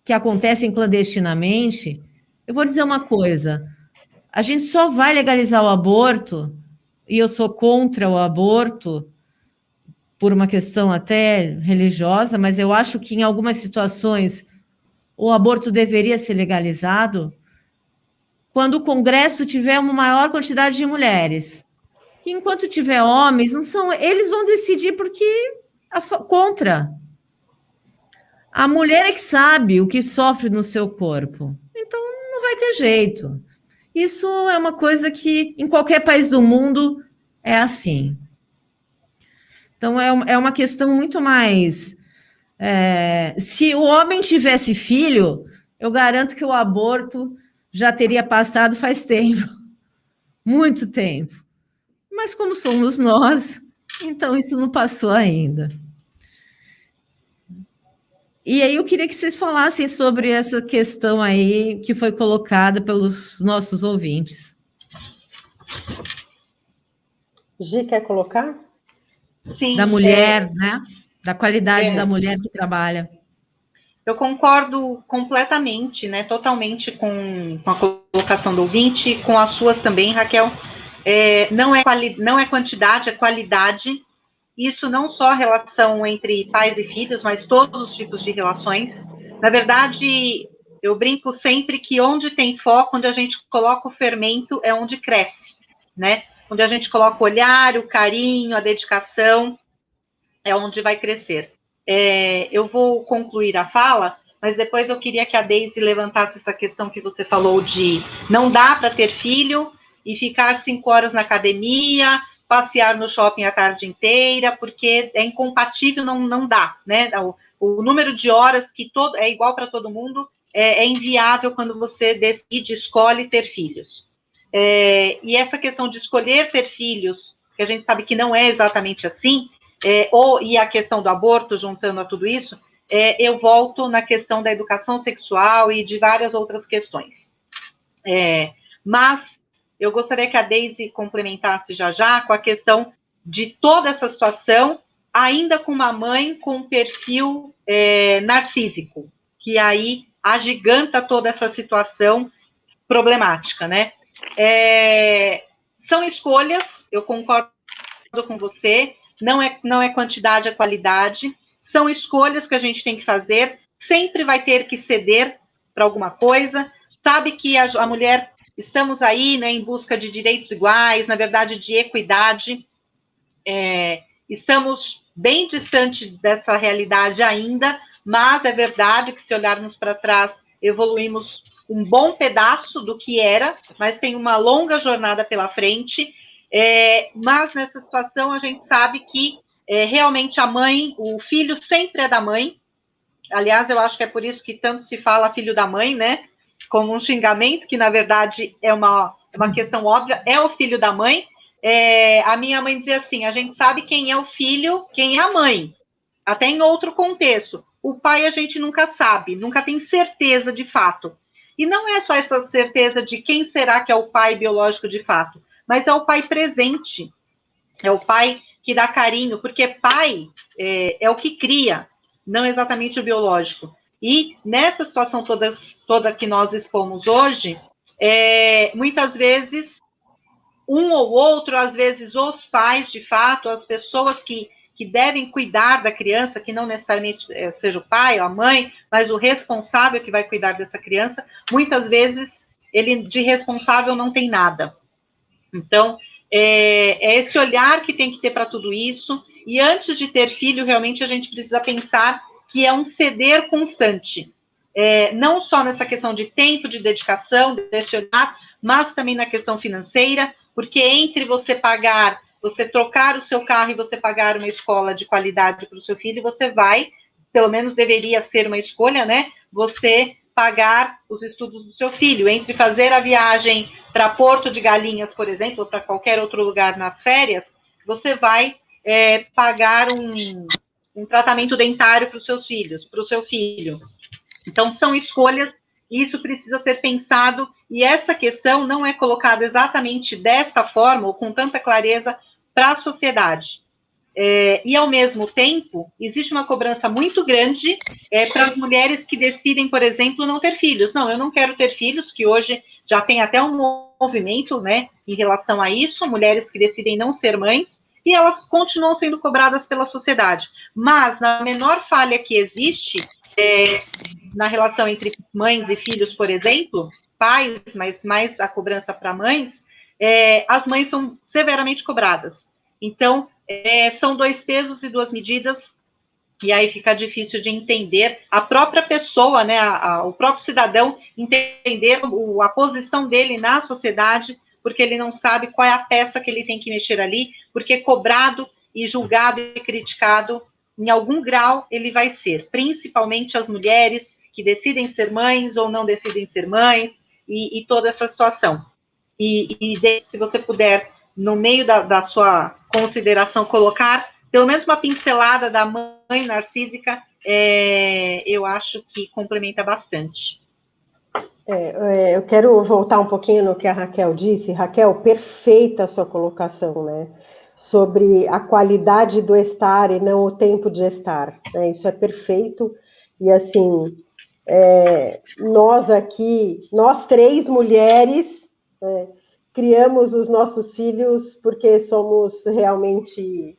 acontecem clandestinamente, eu vou dizer uma coisa, a gente só vai legalizar o aborto, e eu sou contra o aborto, por uma questão até religiosa, mas eu acho que em algumas situações o aborto deveria ser legalizado, quando o Congresso tiver uma maior quantidade de mulheres. Que enquanto tiver homens, eles vão decidir porque contra. A mulher é que sabe o que sofre no seu corpo. Então, não vai ter jeito. Isso é uma coisa que, em qualquer país do mundo, é assim. Então, é uma questão muito mais... se o homem tivesse filho, eu garanto que o aborto já teria passado faz tempo. Muito tempo. Mas como somos nós, então isso não passou ainda. E aí eu queria que vocês falassem sobre essa questão aí que foi colocada pelos nossos ouvintes. Gi, quer colocar? Sim. Da mulher, né? Da qualidade da mulher que trabalha. Eu concordo completamente, né? Totalmente com a colocação do ouvinte, com as suas também, Raquel. Não é quantidade, é qualidade. Isso não só relação entre pais e filhos, mas todos os tipos de relações. Na verdade, eu brinco sempre que onde tem foco, onde a gente coloca o fermento, é onde cresce, né? Onde a gente coloca o olhar, o carinho, a dedicação, é onde vai crescer. Eu vou concluir a fala, mas depois eu queria que a Deise levantasse essa questão que você falou de não dá para ter filho e ficar 5 horas na academia, passear no shopping a tarde inteira, porque é incompatível, não dá, né? O número de horas que é igual para todo mundo é inviável quando você escolhe ter filhos. E essa questão de escolher ter filhos que a gente sabe que não é exatamente assim, e a questão do aborto, juntando a tudo isso, eu volto na questão da educação sexual e de várias outras questões. Mas eu gostaria que a Deise complementasse já com a questão de toda essa situação, ainda com uma mãe com um perfil narcísico, que aí agiganta toda essa situação problemática, né? São escolhas, eu concordo com você, não é quantidade, é qualidade, são escolhas que a gente tem que fazer, sempre vai ter que ceder para alguma coisa, sabe que a mulher, estamos aí, né, em busca de direitos iguais, na verdade, de equidade, estamos bem distante dessa realidade ainda, mas é verdade que se olharmos para trás, evoluímos um bom pedaço do que era, mas tem uma longa jornada pela frente, mas nessa situação a gente sabe que realmente a mãe, o filho sempre é da mãe, aliás, eu acho que é por isso que tanto se fala filho da mãe, né, como um xingamento, que na verdade é uma questão óbvia, é o filho da mãe. A minha mãe dizia assim, a gente sabe quem é o filho, quem é a mãe, até em outro contexto. O pai a gente nunca sabe, nunca tem certeza de fato. E não é só essa certeza de quem será que é o pai biológico de fato, mas é o pai presente, é o pai que dá carinho, porque pai é o que cria, não exatamente o biológico. E nessa situação toda que nós expomos hoje, muitas vezes um ou outro, às vezes os pais, de fato, as pessoas que devem cuidar da criança, que não necessariamente seja o pai ou a mãe, mas o responsável que vai cuidar dessa criança, muitas vezes ele de responsável não tem nada. Então, é esse olhar que tem que ter para tudo isso, e antes de ter filho, realmente a gente precisa pensar que é um ceder constante, não só nessa questão de tempo, de dedicação, desse olhar, mas também na questão financeira, porque entre você trocar o seu carro e você pagar uma escola de qualidade para o seu filho, você vai, pelo menos deveria ser uma escolha, né? Você pagar os estudos do seu filho, entre fazer a viagem para Porto de Galinhas, por exemplo, ou para qualquer outro lugar nas férias, você vai pagar um tratamento dentário para os seus filhos, para o seu filho. Então, são escolhas, e isso precisa ser pensado, e essa questão não é colocada exatamente desta forma, ou com tanta clareza, para a sociedade. E, ao mesmo tempo, existe uma cobrança muito grande para as mulheres que decidem, por exemplo, não ter filhos. Não, eu não quero ter filhos, que hoje já tem até um movimento, né, em relação a isso, mulheres que decidem não ser mães, e elas continuam sendo cobradas pela sociedade. Mas, na menor falha que existe, na relação entre mães e filhos, por exemplo, pais, mas mais a cobrança para mães, as mães são severamente cobradas. Então, são dois pesos e duas medidas, e aí fica difícil de entender a própria pessoa, né, o próprio cidadão, entender a posição dele na sociedade, porque ele não sabe qual é a peça que ele tem que mexer ali, porque cobrado e julgado e criticado, em algum grau ele vai ser, principalmente as mulheres que decidem ser mães ou não decidem ser mães, e toda essa situação. E se você puder, no meio da sua consideração, colocar pelo menos uma pincelada da mãe narcísica, eu acho que complementa bastante. Eu quero voltar um pouquinho no que a Raquel disse. Raquel, perfeita a sua colocação, né? Sobre a qualidade do estar e não o tempo de estar, né? Isso é perfeito. E assim, nós aqui, nós três mulheres, criamos os nossos filhos porque somos realmente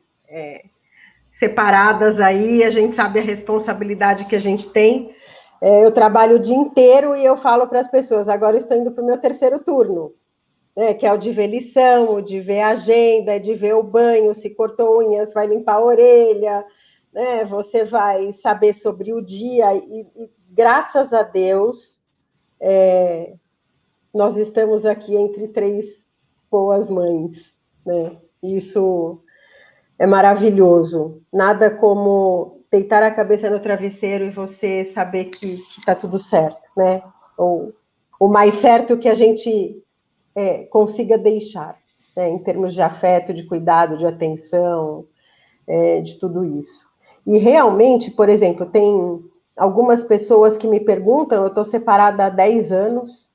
separadas aí, a gente sabe a responsabilidade que a gente tem. Eu trabalho o dia inteiro e eu falo para as pessoas, agora eu estou indo para o meu terceiro turno, né, que é o de ver lição, o de ver a agenda, de ver o banho, se cortou unhas, vai limpar a orelha, né, você vai saber sobre o dia, e graças a Deus, nós estamos aqui entre três boas mães, né, isso é maravilhoso, nada como deitar a cabeça no travesseiro e você saber que está tudo certo, né? Ou o mais certo que a gente consiga deixar. né, em termos de afeto, de cuidado, de atenção, de tudo isso. E realmente, por exemplo, tem algumas pessoas que me perguntam, eu estou separada há 10 anos,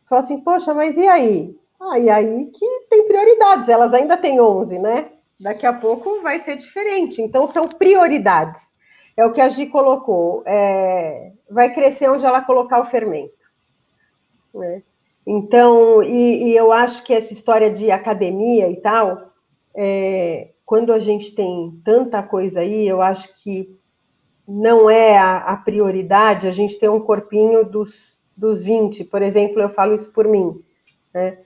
falam assim, poxa, mas e aí? E aí que tem prioridades, elas ainda têm 11, né? Daqui a pouco vai ser diferente, então são prioridades. É o que a Gi colocou, vai crescer onde ela colocar o fermento, né? Então, e eu acho que essa história de academia e tal, quando a gente tem tanta coisa aí, eu acho que não é a prioridade a gente ter um corpinho dos 20, por exemplo, eu falo isso por mim, né?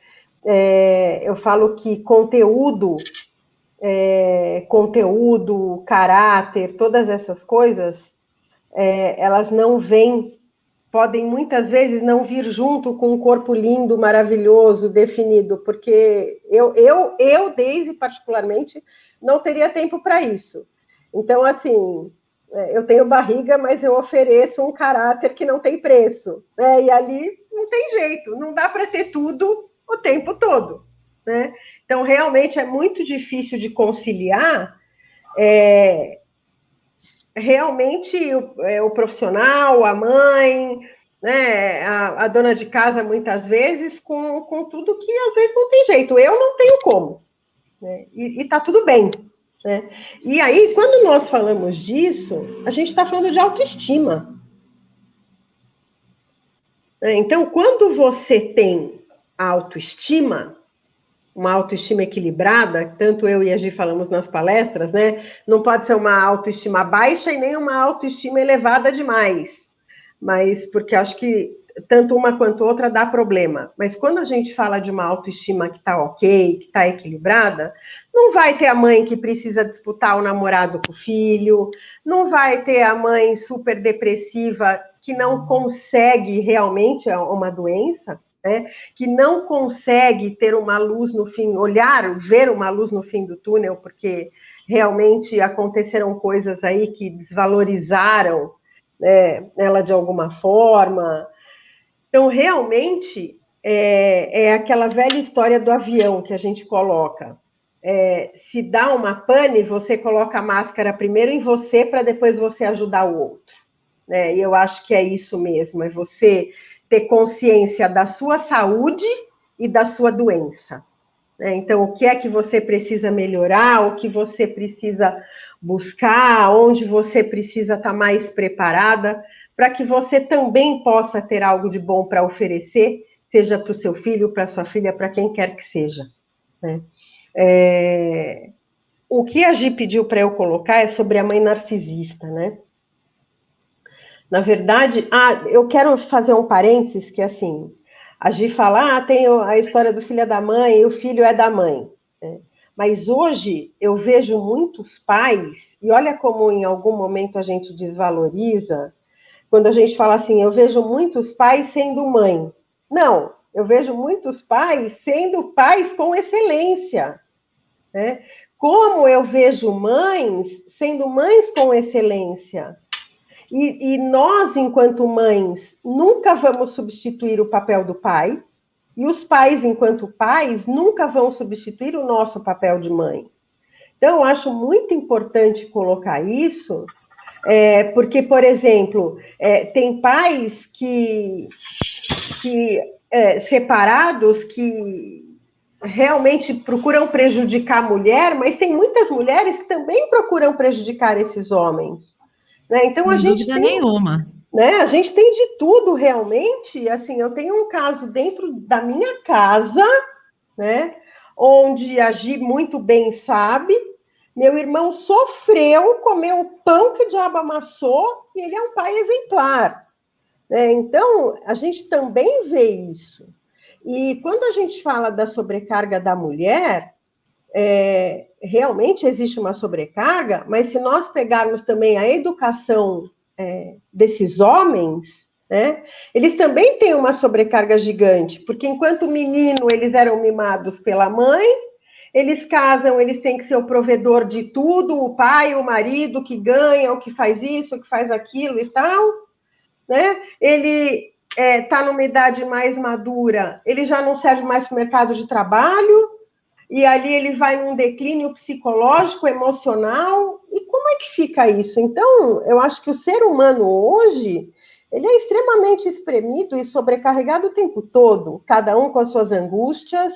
Eu falo que conteúdo, caráter, todas essas coisas, elas não vêm, podem muitas vezes não vir junto com um corpo lindo, maravilhoso, definido, porque eu Daisy, particularmente, não teria tempo para isso. Então, assim, eu tenho barriga, mas eu ofereço um caráter que não tem preço, né? E ali não tem jeito, não dá para ter tudo o tempo todo, né? Então, realmente é muito difícil de conciliar realmente o profissional, a mãe, né, a dona de casa, muitas vezes, com tudo que às vezes não tem jeito. Eu não tenho como, né? E tá tudo bem, né? E aí, quando nós falamos disso, a gente está falando de autoestima, né? Então, quando você tem a autoestima, uma autoestima equilibrada, tanto eu e a Gi falamos nas palestras, né? Não pode ser uma autoestima baixa e nem uma autoestima elevada demais, mas porque acho que tanto uma quanto outra dá problema. Mas quando a gente fala de uma autoestima que está ok, que está equilibrada, não vai ter a mãe que precisa disputar o namorado com o filho, não vai ter a mãe super depressiva que não consegue realmente, é uma doença, né, que não consegue ter uma luz no fim, ver uma luz no fim do túnel, porque realmente aconteceram coisas aí que desvalorizaram, né, ela de alguma forma. Então, realmente, é aquela velha história do avião que a gente coloca. Se dá uma pane, você coloca a máscara primeiro em você, para depois você ajudar o outro, né? E eu acho que é isso mesmo, é você ter consciência da sua saúde e da sua doença, né? Então, o que é que você precisa melhorar, o que você precisa buscar, onde você precisa estar mais preparada, para que você também possa ter algo de bom para oferecer, seja para o seu filho, para a sua filha, para quem quer que seja, né? O que a Gi pediu para eu colocar é sobre a mãe narcisista, né? Na verdade, eu quero fazer um parênteses que, assim, a Gi fala, tem a história do filho é da mãe e o filho é da mãe, né? Mas hoje eu vejo muitos pais, e olha como em algum momento a gente desvaloriza, quando a gente fala assim, eu vejo muitos pais sendo mãe. Não, eu vejo muitos pais sendo pais com excelência, né? Como eu vejo mães sendo mães com excelência. E nós, enquanto mães, nunca vamos substituir o papel do pai, e os pais, enquanto pais, nunca vão substituir o nosso papel de mãe. Então, eu acho muito importante colocar isso, porque, por exemplo, tem pais separados que realmente procuram prejudicar a mulher, mas tem muitas mulheres que também procuram prejudicar esses homens, né? Então, sem dúvida nenhuma. Né? A gente tem de tudo realmente. Assim, eu tenho um caso dentro da minha casa, né, onde a Gi muito bem sabe, meu irmão sofreu, comeu o pão que o diabo amassou, e ele é um pai exemplar, né? Então, a gente também vê isso. E quando a gente fala da sobrecarga da mulher, realmente existe uma sobrecarga, mas se nós pegarmos também a educação desses homens, né, eles também têm uma sobrecarga gigante, porque enquanto menino eles eram mimados pela mãe, eles casam, eles têm que ser o provedor de tudo, o pai, o marido que ganha, o que faz isso, o que faz aquilo e tal, né? Ele está numa idade mais madura, ele já não serve mais para o mercado de trabalho, e ali ele vai num declínio psicológico, emocional, e como é que fica isso? Então, eu acho que o ser humano hoje, ele é extremamente espremido e sobrecarregado o tempo todo, cada um com as suas angústias,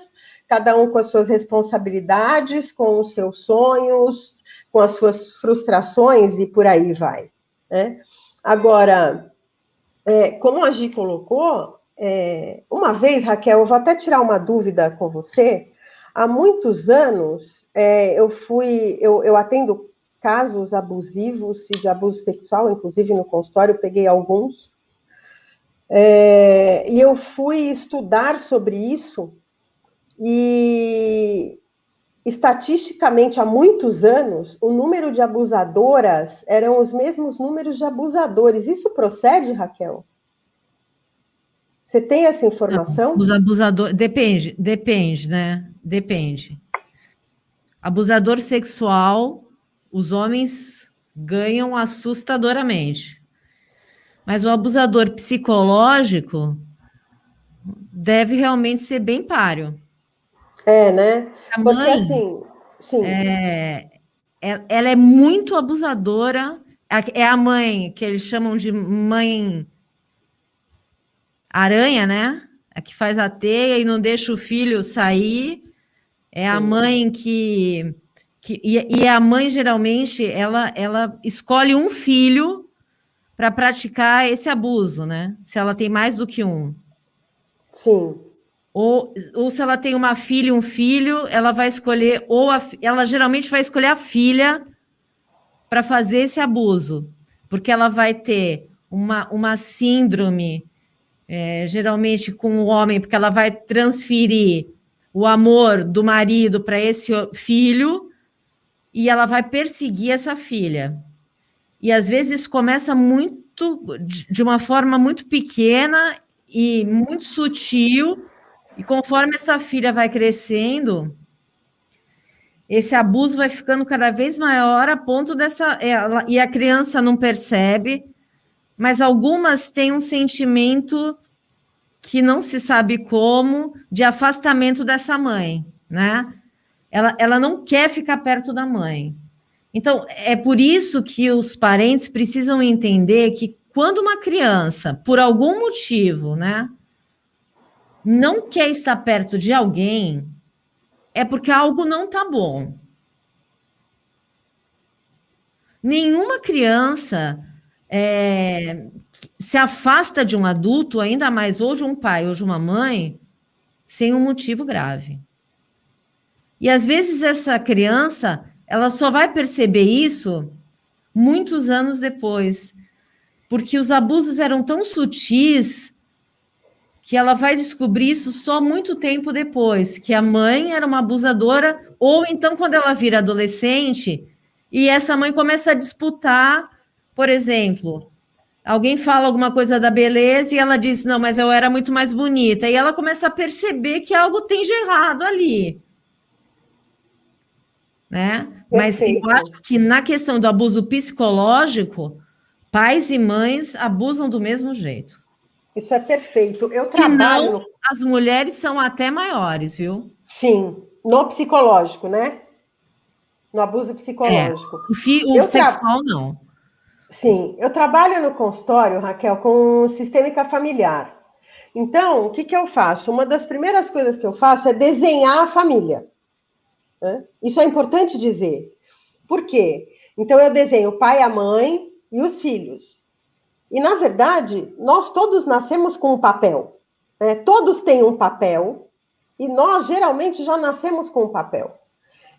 cada um com as suas responsabilidades, com os seus sonhos, com as suas frustrações e por aí vai, né? Agora, como a Gi colocou, uma vez, Raquel, eu vou até tirar uma dúvida com você. Há muitos anos, eu atendo casos abusivos e de abuso sexual, inclusive no consultório, eu peguei alguns, e eu fui estudar sobre isso, e estatisticamente, há muitos anos, o número de abusadoras eram os mesmos números de abusadores. Isso procede, Raquel? Você tem essa informação? Os abusadores, depende, né? Depende. Abusador sexual, os homens ganham assustadoramente. Mas o abusador psicológico deve realmente ser bem páreo. Né? A Porque mãe, assim, sim. Ela é muito abusadora. É a mãe que eles chamam de mãe aranha, né? A que faz a teia e não deixa o filho sair. É a mãe e a mãe geralmente ela escolhe um filho para praticar esse abuso, né? Se ela tem mais do que um. Sim. Ou se ela tem uma filha e um filho, ela vai escolher, ela geralmente vai escolher a filha para fazer esse abuso, porque ela vai ter uma síndrome, geralmente com o homem, porque ela vai transferir o amor do marido para esse filho e ela vai perseguir essa filha. E às vezes começa de uma forma muito pequena e muito sutil, e conforme essa filha vai crescendo, esse abuso vai ficando cada vez maior a ponto e a criança não percebe, mas algumas têm um sentimento que não se sabe como, de afastamento dessa mãe, né? Ela não quer ficar perto da mãe. Então, é por isso que os parentes precisam entender que quando uma criança, por algum motivo, né, não quer estar perto de alguém, é porque algo não está bom. Nenhuma criança se afasta de um adulto, ainda mais ou de um pai ou de uma mãe, sem um motivo grave. E às vezes essa criança, ela só vai perceber isso muitos anos depois, porque os abusos eram tão sutis que ela vai descobrir isso só muito tempo depois, que a mãe era uma abusadora, ou então quando ela vira adolescente e essa mãe começa a disputar, por exemplo, alguém fala alguma coisa da beleza e ela diz, não, mas eu era muito mais bonita, e ela começa a perceber que algo tem de errado ali. Né? Mas eu acho que na questão do abuso psicológico, pais e mães abusam do mesmo jeito. Isso é perfeito. Senão, as mulheres são até maiores, viu? Sim, no psicológico, né? No abuso psicológico. O sexual, não. Sim, eu trabalho no consultório, Raquel, com sistêmica familiar. Então, o que eu faço? Uma das primeiras coisas que eu faço é desenhar a família. Né? Isso é importante dizer. Por quê? Então, eu desenho o pai, a mãe e os filhos. E, na verdade, nós todos nascemos com um papel. Né? Todos têm um papel e nós, geralmente, já nascemos com um papel.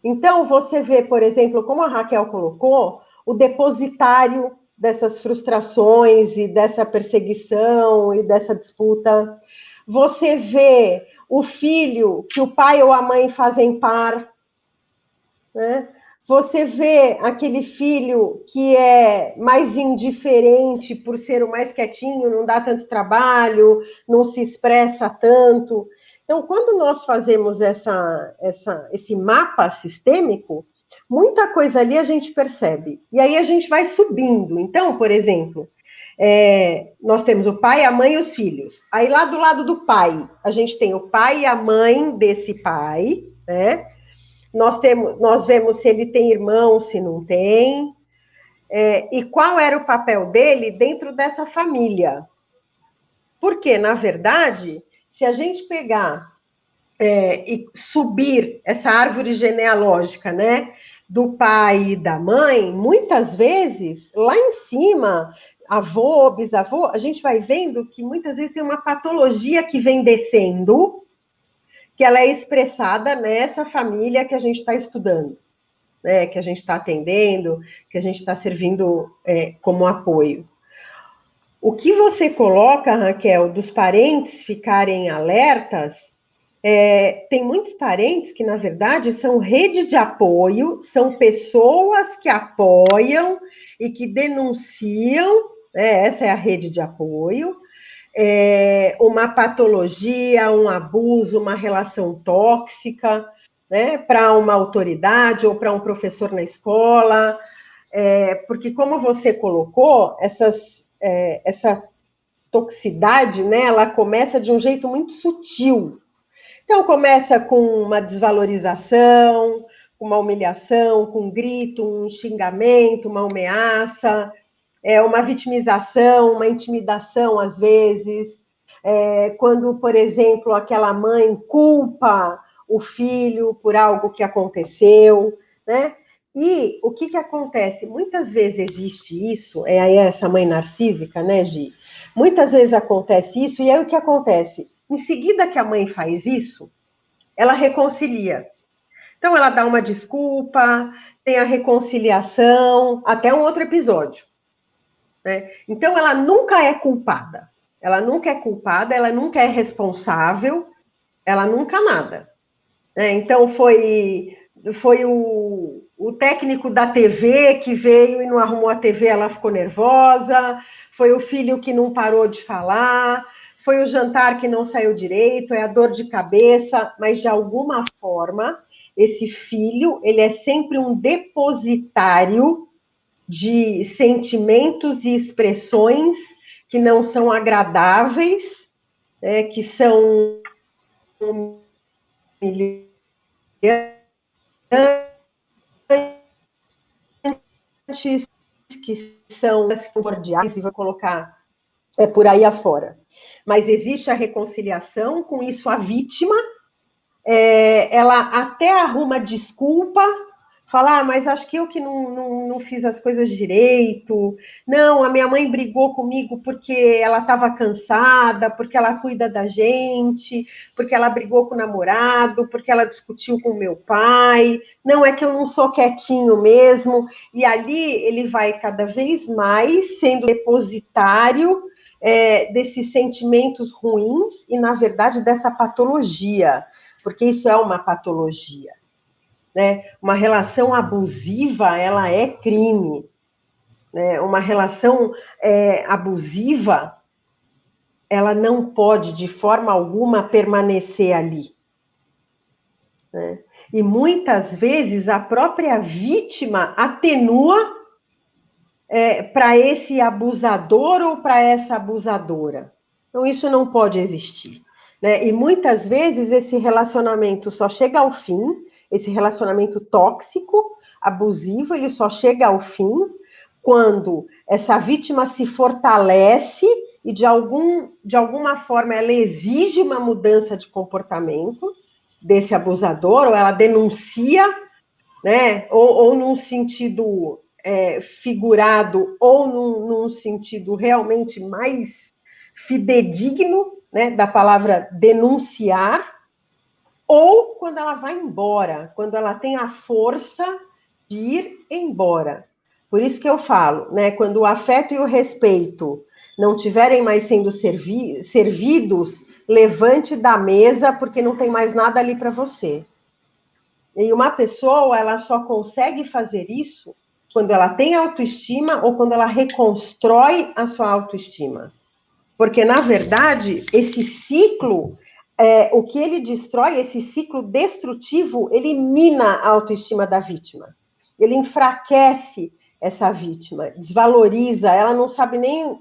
Então, você vê, por exemplo, como a Raquel colocou, o depositário dessas frustrações e dessa perseguição e dessa disputa. Você vê o filho que o pai ou a mãe fazem par, né? Você vê aquele filho que é mais indiferente por ser o mais quietinho, não dá tanto trabalho, não se expressa tanto. Então, quando nós fazemos esse mapa sistêmico, muita coisa ali a gente percebe. E aí a gente vai subindo. Então, por exemplo, nós temos o pai, a mãe e os filhos. Aí lá do lado do pai, a gente tem o pai e a mãe desse pai, né? nós vemos se ele tem irmão, se não tem, e qual era o papel dele dentro dessa família. Porque, na verdade, se a gente pegar e subir essa árvore genealógica, né, do pai e da mãe, muitas vezes, lá em cima, avô, bisavô, a gente vai vendo que muitas vezes tem uma patologia que vem descendo, que ela é expressada nessa família que a gente está estudando, né, que a gente está atendendo, que a gente está servindo como apoio. O que você coloca, Raquel, dos parentes ficarem alertas, tem muitos parentes que, na verdade, são rede de apoio, são pessoas que apoiam e que denunciam, essa é a rede de apoio, uma patologia, um abuso, uma relação tóxica, né, para uma autoridade ou para um professor na escola, porque, como você colocou, essa toxicidade, né, ela começa de um jeito muito sutil. Então, começa com uma desvalorização, uma humilhação, com um grito, um xingamento, uma ameaça, uma vitimização, uma intimidação, às vezes. Quando, por exemplo, aquela mãe culpa o filho por algo que aconteceu, né? E o que acontece? Muitas vezes existe isso, aí essa mãe narcísica, né, Gi? Muitas vezes acontece isso, e aí o que acontece? Em seguida que a mãe faz isso, ela reconcilia. Então, ela dá uma desculpa, tem a reconciliação, até um outro episódio, né? Então, ela nunca é culpada. Ela nunca é culpada, ela nunca é responsável, ela nunca nada. Então, foi o técnico da TV que veio e não arrumou a TV, ela ficou nervosa, foi o filho que não parou de falar, foi o jantar que não saiu direito, é a dor de cabeça, mas de alguma forma, esse filho, ele é sempre um depositário de sentimentos e expressões que não são agradáveis, que são que são primordiais, e vou colocar por aí afora. Mas existe a reconciliação, com isso a vítima, ela até arruma desculpa, fala, mas acho que eu que não fiz as coisas direito, não, a minha mãe brigou comigo porque ela estava cansada, porque ela cuida da gente, porque ela brigou com o namorado, porque ela discutiu com o meu pai, não, é que eu não sou quietinho mesmo, e ali ele vai cada vez mais sendo depositário desses sentimentos ruins e, na verdade, dessa patologia, porque isso é uma patologia. Né? Uma relação abusiva, ela é crime. Né? Uma relação abusiva, ela não pode, de forma alguma, permanecer ali. Né? E muitas vezes a própria vítima atenua para esse abusador ou para essa abusadora. Então, isso não pode existir. Né? E muitas vezes esse relacionamento só chega ao fim, esse relacionamento tóxico, abusivo, ele só chega ao fim quando essa vítima se fortalece e de alguma forma ela exige uma mudança de comportamento desse abusador, ou ela denuncia, né? Ou num sentido figurado, ou num sentido realmente mais fidedigno, né, da palavra denunciar, ou quando ela vai embora, quando ela tem a força de ir embora. Por isso que eu falo, né, quando o afeto e o respeito não tiverem mais sendo servidos, levante da mesa, porque não tem mais nada ali para você. E uma pessoa, ela só consegue fazer isso quando ela tem autoestima ou quando ela reconstrói a sua autoestima. Porque, na verdade, esse ciclo, o que ele destrói, esse ciclo destrutivo, ele mina a autoestima da vítima. Ele enfraquece essa vítima, desvaloriza, ela não sabe nem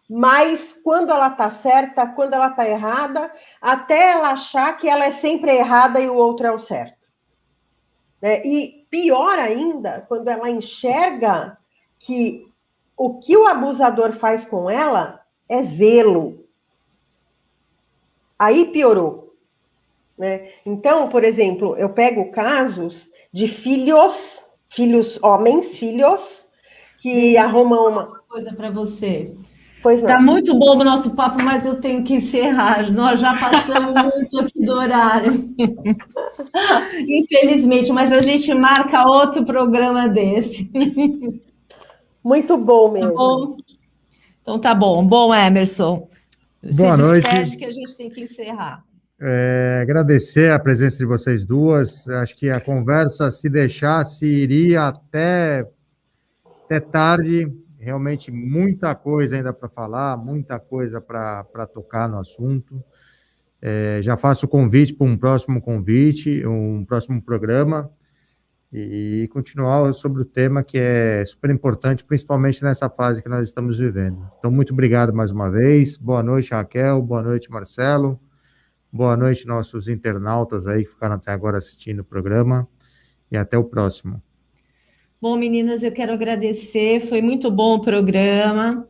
mais quando ela está certa, quando ela está errada, até ela achar que ela é sempre errada e o outro é o certo. E pior ainda, quando ela enxerga que o que o abusador faz com ela é zelo. Aí piorou. Né? Então, por exemplo, eu pego casos de filhos homens, que arrumam uma coisa para você. Pois não. Tá muito bom o nosso papo, mas eu tenho que encerrar. Nós já passamos muito aqui do horário. Infelizmente, mas a gente marca outro programa desse. Muito bom mesmo. Tá bom? Então tá bom. Bom, Emerson. Boa noite. Que a gente tem que encerrar. Agradecer a presença de vocês duas. Acho que a conversa, se deixasse, iria até tarde. Realmente muita coisa ainda para falar, muita coisa para tocar no assunto. Já faço o convite para um próximo programa, e continuar sobre o tema que é super importante, principalmente nessa fase que nós estamos vivendo. Então, muito obrigado mais uma vez. Boa noite, Raquel. Boa noite, Marcelo. Boa noite, nossos internautas aí que ficaram até agora assistindo o programa. E até o próximo. Bom, meninas, eu quero agradecer. Foi muito bom o programa,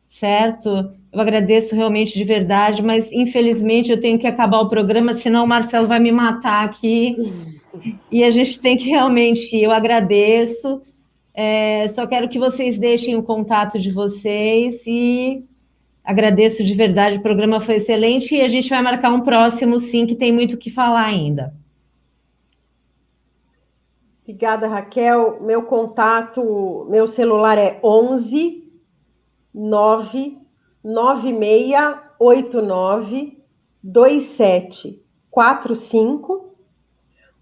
certo? Eu agradeço realmente de verdade, mas infelizmente eu tenho que acabar o programa, senão o Marcelo vai me matar aqui. E a gente tem que realmente, eu agradeço, só quero que vocês deixem o contato de vocês e agradeço de verdade, o programa foi excelente e a gente vai marcar um próximo, sim, que tem muito o que falar ainda. Obrigada, Raquel. Meu contato, meu celular é 11 99689 2745.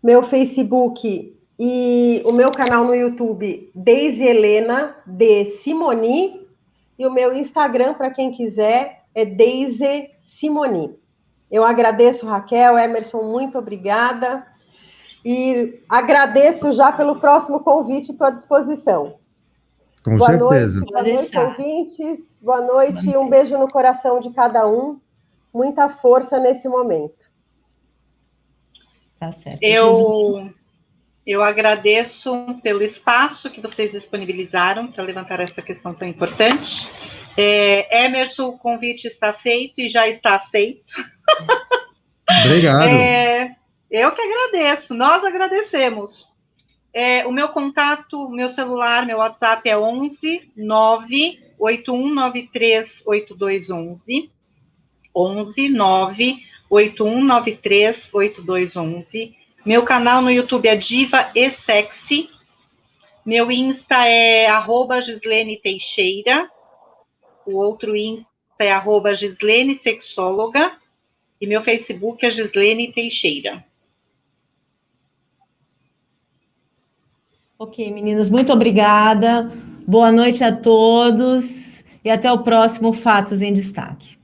Meu Facebook e o meu canal no YouTube, Deise Helena de Simoni, e o meu Instagram, para quem quiser, é Deise Simoni. Eu agradeço, Raquel, Emerson, muito obrigada, e agradeço já pelo próximo convite, estou à disposição. Com certeza. Boa noite, ouvintes, boa noite, e um beijo no coração de cada um, muita força nesse momento. Tá certo. Eu agradeço pelo espaço que vocês disponibilizaram para levantar essa questão tão importante. Emerson, o convite está feito e já está aceito. Obrigado. Eu que agradeço, nós agradecemos. O meu contato, meu celular, meu WhatsApp é 11 98193 8211. 11 98193 8211. Meu canal no YouTube é Diva e Sexy. Meu Insta é @Gislene Teixeira. O outro Insta é @Gislene Sexóloga. E meu Facebook é Gislene Teixeira. Ok, meninas, muito obrigada. Boa noite a todos e até o próximo Fatos em Destaque.